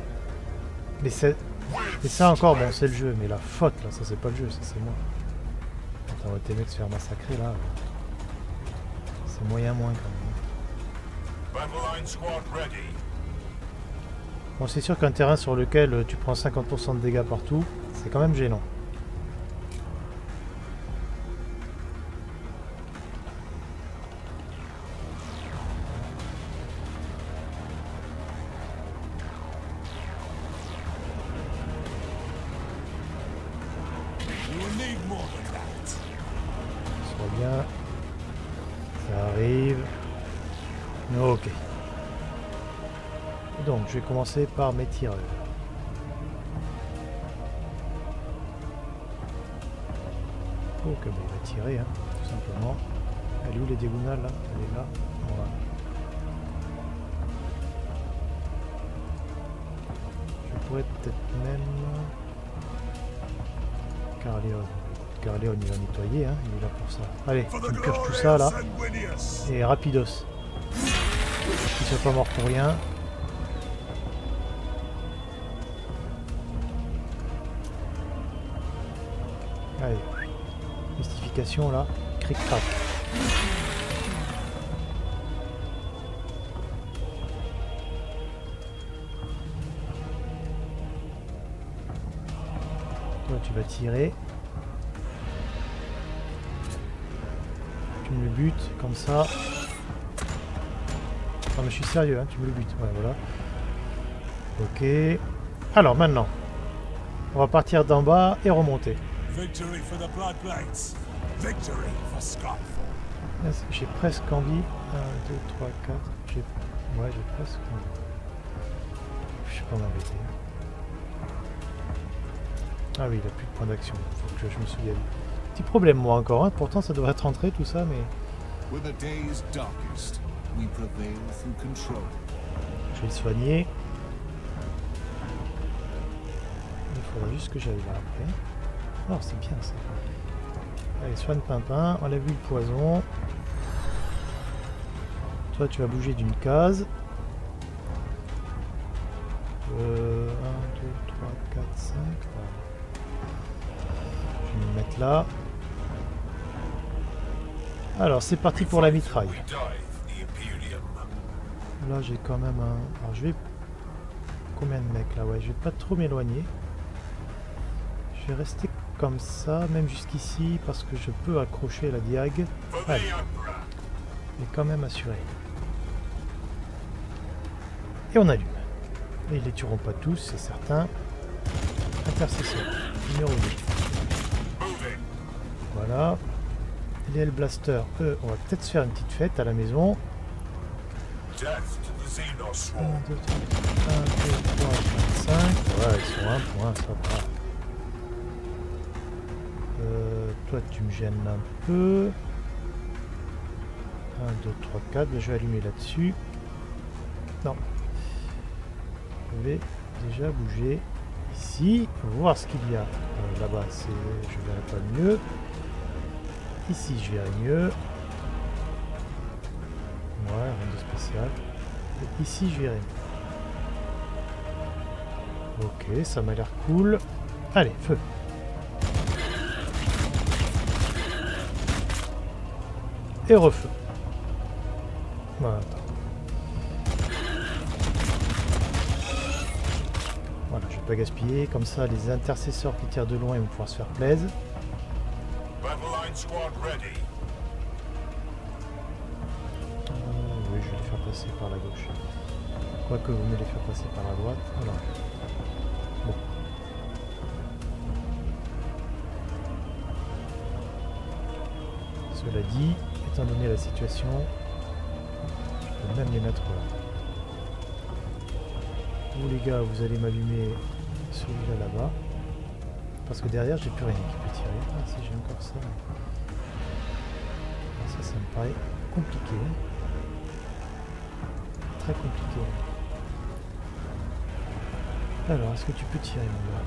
Mais ça encore, bon, c'est le jeu. Mais la faute, là, ça c'est pas le jeu, ça c'est moi. Quand on voit tes mecs se faire massacrer, là, c'est moyen moins quand même. Battle line squad ready. Bon, c'est sûr qu'un terrain sur lequel tu prends 50% de dégâts partout, c'est quand même gênant. Soit bien. Ça arrive. Ok. Donc, je vais commencer par mes tireurs. Oh, que il va tirer, hein, tout simplement. Elle est où les diagonales là? Elle est là. Voilà. Je pourrais peut-être même... Carleon, il va nettoyer, hein, il est là pour ça. Allez, on purge tout ça là. Et rapidos. Qu'il soit pas mort pour rien. Allez. Mystification là. Cric-crac. Toi tu vas tirer. Tu me le butes comme ça. Non mais je suis sérieux, hein, tu me le butes. Ouais, voilà. Ok. Alors maintenant, on va partir d'en bas et remonter. Victory for the Blood Blades. Victory for Skyfall. J'ai presque envie. 1, 2, 3, 4. Ouais, j'ai presque envie. Je sais pas m'embêter. Ah oui, il a plus de points d'action. Faut que je me souvienne. Petit problème moi encore, hein. Pourtant ça devrait être rentré tout ça, mais... With the day's darkest, we prevail through control. Je vais le soigner. Il faudra juste que j'aille là après. Alors c'est bien ça. Allez, soigne Pimpin, enlève lui le poison. Toi tu vas bouger d'une case. 1, 2, 3, 4, 5. Je vais me mettre là. Alors c'est parti pour la mitraille. We dive the Imperium. Là j'ai quand même un... Alors je vais... Combien de mecs là? Ouais, je vais pas trop m'éloigner. Je vais rester comme ça, même jusqu'ici, parce que je peux accrocher la diag. For the Allez, Emperor. mais quand même assuré. Et on allume. Et ils les tueront pas tous, c'est certain. Intercesseur, numéro 2. Moving. Voilà. Les Hellblasters, eux, on va peut-être se faire une petite fête à la maison. Death to the Xenos 1, Swarm. 2, 3, 5. Ouais, ils sont 1 point, ça va. Toi, tu me gênes un peu. 1, 2, 3, 4. Je vais allumer là-dessus. Non. Je vais déjà bouger ici. Voir ce qu'il y a. Là-bas, je verrai pas mieux. Ici, je verrai mieux. Ouais, rien de spécial. Et ici, je verrai mieux. Ok, ça m'a l'air cool. Allez, feu. Et refeu. Voilà. Voilà, je vais pas gaspiller. Comme ça, les intercesseurs qui tirent de loin, ils vont pouvoir se faire plaisir. Battle Line Squad ready. Oui, je vais les faire passer par la gauche. Quoique vous me les faire passer par la droite. Alors. Bon. Cela dit, étant donné la situation, je peux même les mettre là. Vous les gars, vous allez m'allumer celui-là là-bas. Parce que derrière, j'ai plus rien qui peut tirer. Ah si, j'ai encore ça. Ça me paraît compliqué. Très compliqué. Alors, est-ce que tu peux tirer, mon gars?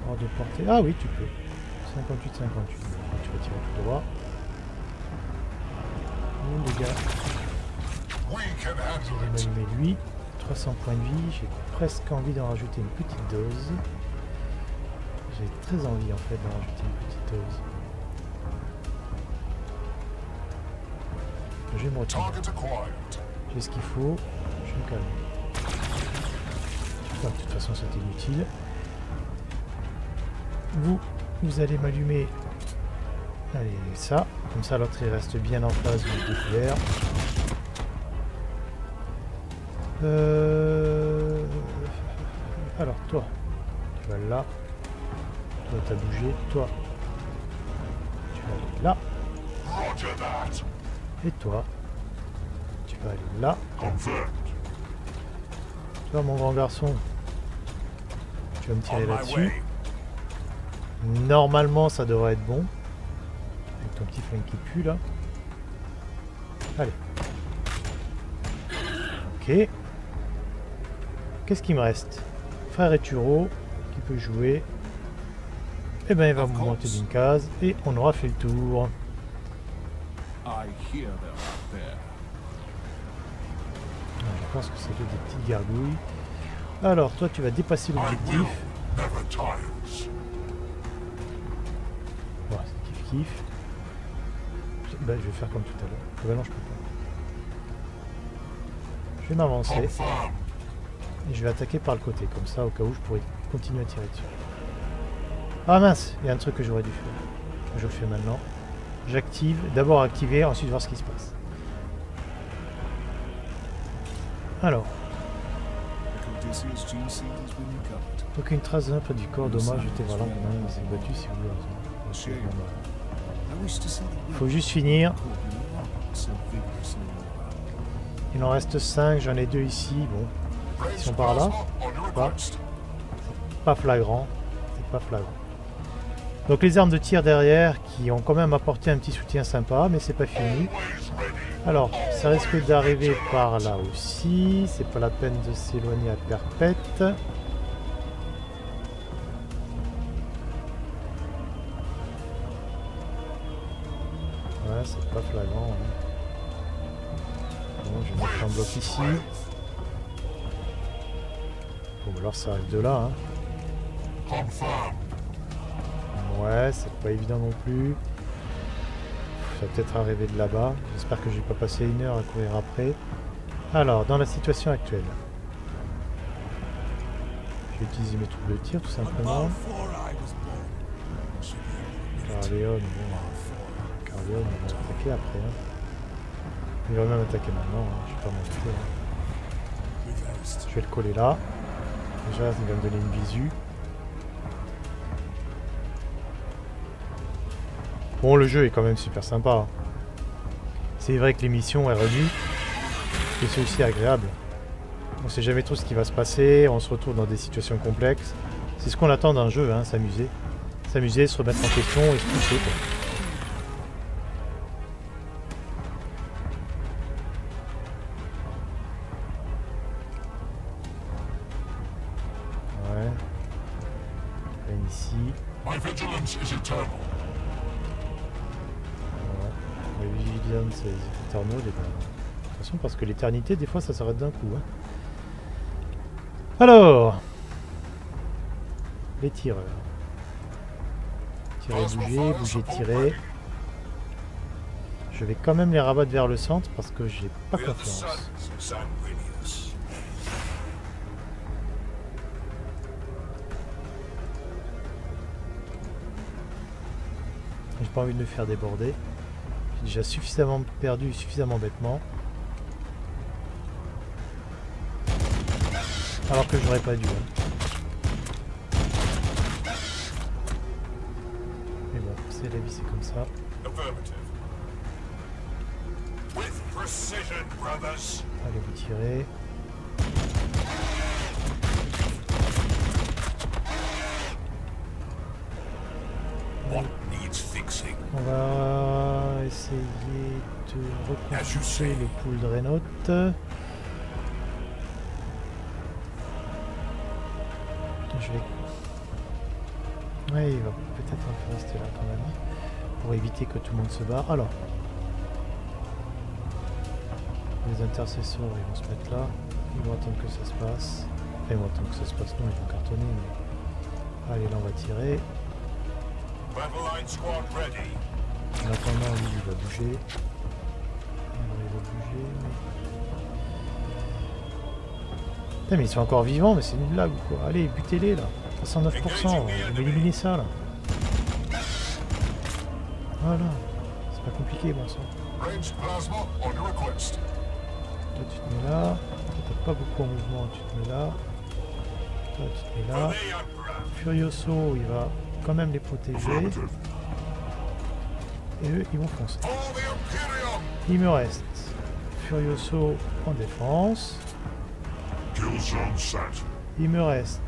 Hors de portée. Ah oui, tu peux. 58, 58. Tu vas tirer tout droit. Oh, les gars. We can Je handle vais it. m'allumer lui. 300 points de vie. J'ai presque envie d'en rajouter une petite dose. J'ai très envie en fait d'en rajouter une petite dose. Je vais me retirer. Target acquired. J'ai ce qu'il faut. Je me calme. Bon, de toute façon, c'était inutile. Vous allez m'allumer. Allez, ça. Comme ça, l'autre il reste bien en phase du découvert. Alors, toi, tu vas là. Toi, t'as bougé. Toi, tu vas aller là. Roger that. Et toi, tu vas aller là. Confirmed. Toi, mon grand garçon, tu vas me On tirer my là-dessus. way. Normalement, ça devrait être bon. Avec ton petit flingue qui pue, là. Allez. Ok. Qu'est-ce qu'il me reste? Frère Eturo, qui peut jouer. Eh ben, il va me monter d'une case. Et on aura fait le tour. I hear them out there. Je pense que c'est des petites gargouilles. Alors, toi, tu vas dépasser l'objectif. Never tires. Voilà, c'est kiff-kiff. Ben, je vais faire comme tout à l'heure. Ben non, je peux pas. Je vais m'avancer. Confirmed. Et je vais attaquer par le côté, comme ça, au cas où je pourrais continuer à tirer dessus. Ah mince, il y a un truc que j'aurais dû faire. Je le fais maintenant. J'active, d'abord activer, ensuite voir ce qui se passe. Alors, aucune trace d'un près du corps, dommage, j'étais voilà, on s'est battu si vous voulez. Il faut juste finir. Il en reste 5, j'en ai 2 ici, bon. Ils sont par là. On your request. Pas flagrant, c'est pas flagrant. Donc les armes de tir derrière qui ont quand même apporté un petit soutien sympa, mais c'est pas fini. Always ready. Alors, ça risque d'arriver par là aussi, c'est pas la peine de s'éloigner à perpète. Ouais, c'est pas flagrant. Hein. Bon, je vais mettre un bloc ici. Bon, alors ça arrive de là. Hein. Confirmed. Ouais, c'est pas évident non plus. va peut-être arriver de là-bas. J'espère que je vais pas passer 1 heure à courir après. Alors, dans la situation actuelle. Je vais utiliser mes troupes de tir tout On simplement. Balfour I was born. Should be a Carleon, bon, Carleon, il va attaquer après. Hein. Il va même attaquer maintenant, hein. Je vais pas m'en hein. reversed. Je vais le coller là. Déjà, il va me donner une visu. Bon, le jeu est quand même super sympa. C'est vrai que les missions RNU, c'est aussi agréable. On sait jamais trop ce qui va se passer, on se retrouve dans des situations complexes. C'est ce qu'on attend d'un jeu, hein, s'amuser. S'amuser, se remettre en question et se pousser, quoi. Ouais. Viens ici. My vigilance is eternal. Ouais. La vigilance c'est éternel. De toute façon, parce que l'éternité, des fois, ça s'arrête d'un coup. Hein. Alors, les tireurs. Tirer, bouger, bouger, tirer. Je vais quand même les rabattre vers le centre parce que j'ai pas We are the confiance. sons of Sanguinius. J'ai pas envie de me faire déborder. J'ai déjà suffisamment perdu, suffisamment bêtement. Alors que j'aurais pas dû. Hein. Mais bon, c'est la vie, c'est comme ça. Affirmative. With precision, brothers. Allez, vous tirez. What needs fixing? On va essayer de reconstituer le pool Drenaut. Je vais... Ouais, il va peut-être rester là quand même. Pour éviter que tout le monde se barre. Alors. Les intercesseurs, ils vont se mettre là. Ils vont attendre que ça se passe. Enfin, ils vont attendre que ça se passe. Non, ils vont cartonner. Mais... Allez, là, on va tirer. Battle line squad ready. En attendant, lui, il va bouger. Alors, il va bouger. Putain, mais ils sont encore vivants, mais c'est une blague ou quoi? Allez, butez-les là. 109%. On va éliminer ça là. Voilà. C'est pas compliqué, bon sang. Ranged plasma on your request. Toi, tu te mets là. T'es pas beaucoup en mouvement, tu te mets là. Toi, tu te mets là. For the Emperor. Furioso, il va quand même les protéger. Affirmative. Et eux, ils vont foncer. For the Imperium. Il me reste Furioso en défense. Kill zone set. Il me reste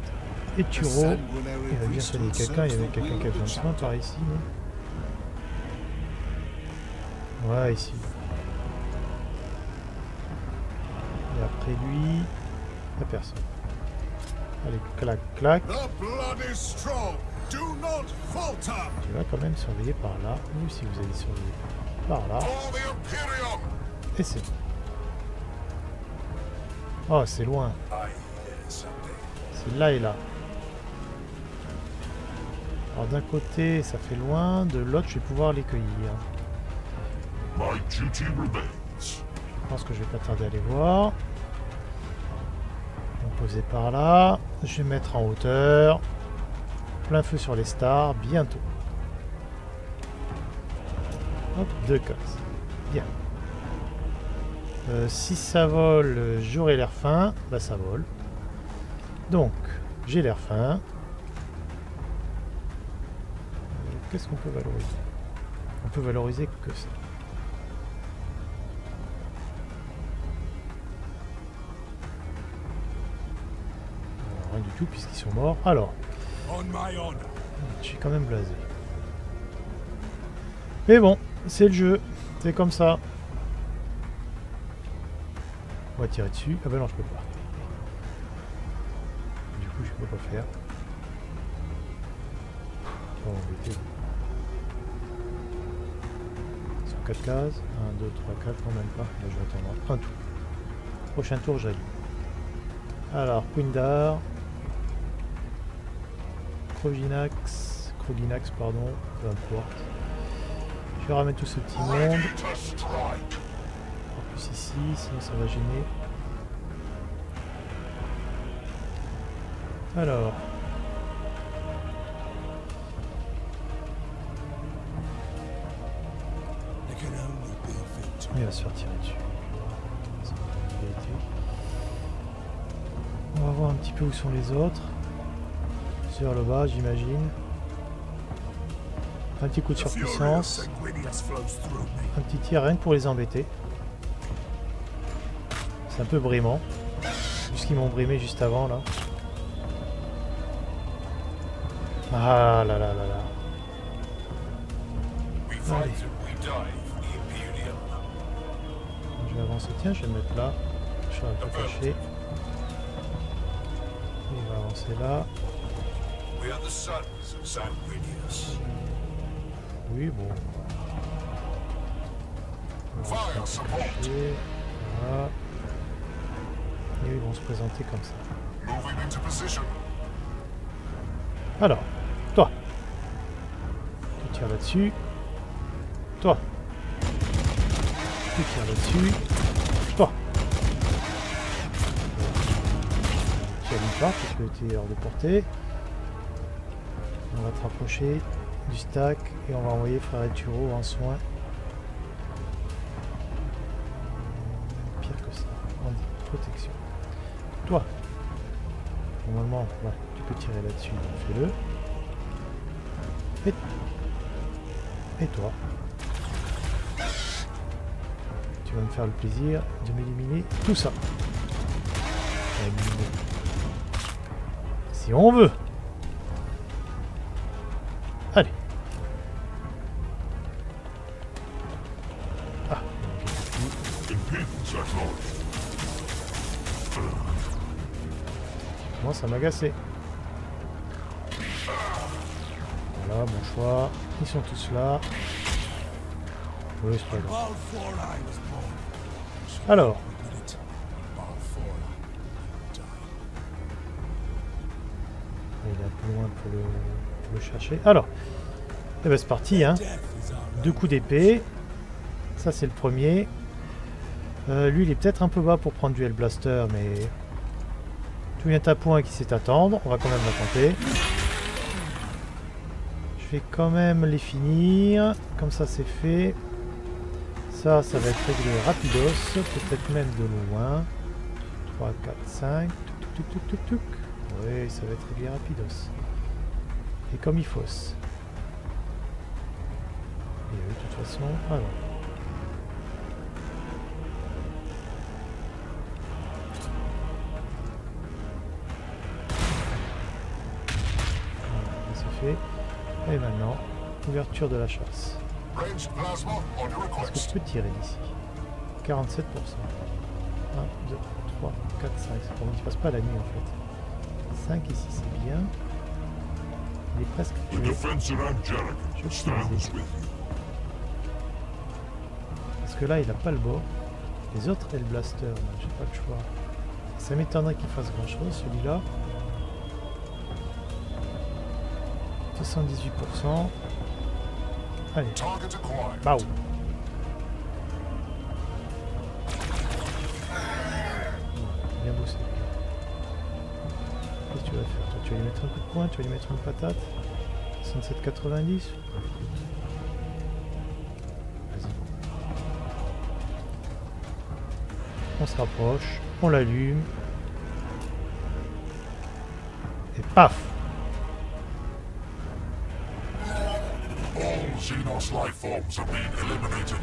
Eturo. Il va bien soigner quelqu'un. Il y avait quelqu'un qui a besoin de soin par ici. Non ouais, ici. Et après lui, il n'y a personne. Allez, clac, clac. The blood is strong. Do not falter. Tu vas quand même surveiller par là. Ou si vous allez surveiller par là. For the Imperium. Et c'est bon. Oh, c'est loin. I hear something. C'est là et là. Alors d'un côté, ça fait loin. De l'autre, je vais pouvoir les cueillir. My duty remains. Je pense que je vais pas tarder à les voir. On va poser par là. Je vais mettre en hauteur. Plein feu sur les stars. Bientôt. Hop, 2 cases. Bien. Si ça vole, j'aurai l'air fin. Bah ça vole. Donc, j'ai l'air fin. Qu'est-ce qu'on peut valoriser? On peut valoriser que ça. Rien du tout puisqu'ils sont morts. Alors, On my honor. je suis quand même blasé. Mais bon, c'est le jeu. C'est comme ça. On va tirer dessus. Ah bah non, je peux pas. Du coup, je peux pas faire. On va embêter. Sur 4 cases. 1, 2, 3, 4. Non, même pas. Là, je vais attendre un tour. Prochain tour, j'allume. Alors, Quindar. Kroginax, pardon, peu importe. Je vais ramener tout ce petit monde. Ready to strike. En plus ici, sinon ça va gêner. Alors. There can only be victory. Il va se faire tirer dessus. On va voir un petit peu où sont les autres. Sur le bas, j'imagine. Un petit coup de The fury of surpuissance. Sanguinius flows through me. Un petit tir rien que pour les embêter. C'est un peu brimant. Puisqu'ils m'ont brimé juste avant là. Ah là là là là. We fight and we die for the Imperium. Je vais avancer. Tiens, je vais me mettre là. Je suis un peu caché. Il va avancer là. We are the sons of Sanguinius. Oui, bon. On va se Fire faire support. cacher. Voilà. Et ils vont se présenter comme ça. Moving into position. Alors, toi. Tu tires là-dessus. Toi. Tu tires là-dessus. Toi. Tu allumes pas parce que tu es hors de portée. On va te rapprocher du stack et on va envoyer Frère Eturo en soin. Pire que ça. On dit protection. Toi. Normalement, ouais, tu peux tirer là-dessus, donc fais-le. Et toi. Tu vas me faire le plaisir de m'éliminer tout ça. Éliminer. Si on veut. Allez. Ah. Impedance acknowledged. Commence à m'agacer. Voilà, bon choix. Ils sont tous là. Oui, c'est pas grave. Balfour I was born. Alors, We did it. Balfour died. il est un peu loin pour le chercher. Alors, eh ben c'est parti, hein. Death is our Deux coups d'épée. Ça, c'est le premier. Lui, il est peut-être un peu bas pour prendre du Hellblaster, mais tout vient à point qui sait attendre. On va quand même la tenter. Je vais quand même les finir. Comme ça, c'est fait. Ça va être réglé rapidos. Peut-être même de loin. 3, 4, 5. Tuc, tuc, tuc, tuc, tuc. Oui, ça va être réglé rapidos. Et comme il faut. Et oui, de toute façon, alors. Voilà, c'est fait. Et maintenant, ouverture de la chasse. Ranged plasma on your Est-ce que request. je peux tirer d'ici? 47%. 1, 2, 3, 4, 5. C'est pour qu'il ne passe pas la nuit en fait. 5 ici, c'est bien. Il est presque The tué. defensive Angelic Je stands with you. Parce que là, il n'a pas le bord. Les autres Hellblaster, j'ai pas le choix. Ça m'étonnerait qu'il fasse grand chose, celui-là. 78%. Allez, Target acquired. bao. Bien bossé. Qu'est-ce que tu vas faire? Toi, tu vas lui mettre un coup de poing, tu vas lui mettre une patate. 67,90. Vas-y. On se rapproche, on l'allume. Et paf! All Xenos life forms have been eliminated.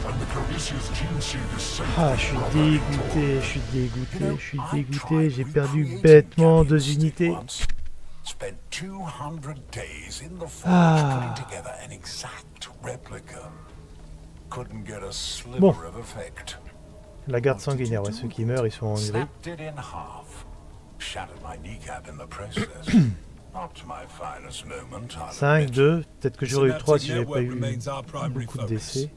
And the Coricius gene seed is safe. Ah, je suis dégoûté, je suis dégoûté, je suis dégoûté. J'ai perdu bêtement 2 unités. Spent 200 days in the forge Ah. putting together an exact replica. Couldn't get a sliver Bon. of effect. La garde sanguinaire, ouais, ceux qui meurent, ils sont en gris. Snapped it in half. Shattered my kneecap in the process. Not my finest moment, I'll 5, admit. 2, peut-être que j'aurais eu 3 si j'avais Synaptic pas eu network remains our primary beaucoup de focus. décès.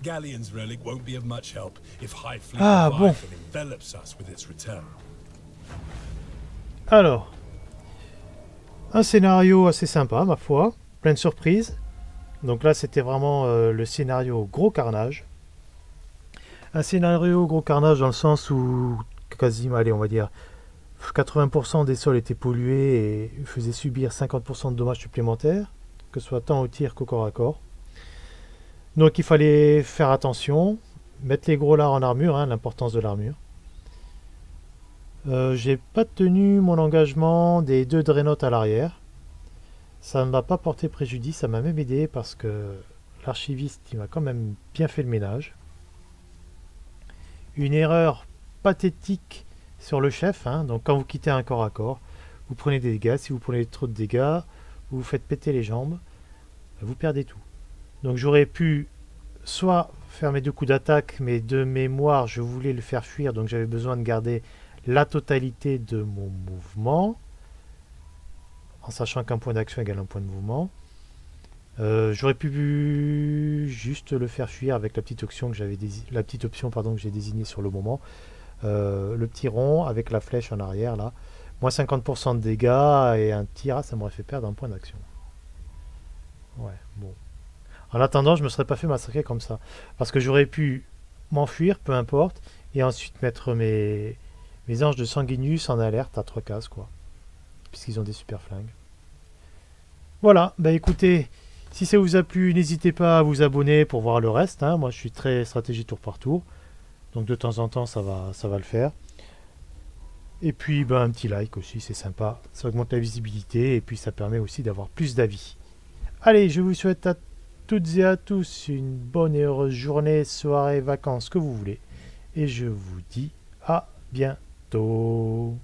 Galleon's relic won't be of much help if High Fleet Ah, bon. Leviathan envelops us with its return. Alors, un scénario assez sympa, ma foi, plein de surprises. Donc là, c'était vraiment le scénario gros carnage. Un scénario gros carnage dans le sens où quasiment, allez, on va dire 80% des sols étaient pollués et faisaient subir 50% de dommages supplémentaires, que ce soit tant au tir qu'au corps à corps. Donc il fallait faire attention, mettre les gros lards en armure, hein, l'importance de l'armure. J'ai pas tenu mon engagement des 2 Dreadnoughts à l'arrière. Ça ne m'a pas porté préjudice, ça m'a même aidé parce que l'archiviste il m'a quand même bien fait le ménage. Une erreur pathétique sur le chef, hein, donc quand vous quittez un corps à corps, vous prenez des dégâts, si vous prenez trop de dégâts, vous vous faites péter les jambes, vous perdez tout. Donc j'aurais pu soit faire mes 2 coups d'attaque, mais de mémoire je voulais le faire fuir, donc j'avais besoin de garder la totalité de mon mouvement, en sachant qu'un point d'action égale un point de mouvement. J'aurais pu juste le faire fuir avec la petite option que j'avais que j'ai désignée sur le moment. Le petit rond avec la flèche en arrière là. Moins 50% de dégâts et un tir, ça m'aurait fait perdre un point d'action. Ouais, bon. En attendant, je me serais pas fait massacrer comme ça. Parce que j'aurais pu m'enfuir, peu importe, et ensuite mettre mes anges de Sanguinius en alerte à 3 cases, quoi. Puisqu'ils ont des super flingues. Voilà, bah écoutez, si ça vous a plu, n'hésitez pas à vous abonner pour voir le reste. Hein. Moi, je suis très stratégie tour par tour. Donc de temps en temps, ça va le faire. Et puis, ben, un petit like aussi, c'est sympa. Ça augmente la visibilité et puis ça permet aussi d'avoir plus d'avis. Allez, je vous souhaite à toutes et à tous une bonne et heureuse journée, soirée, vacances, que vous voulez. Et je vous dis à bientôt.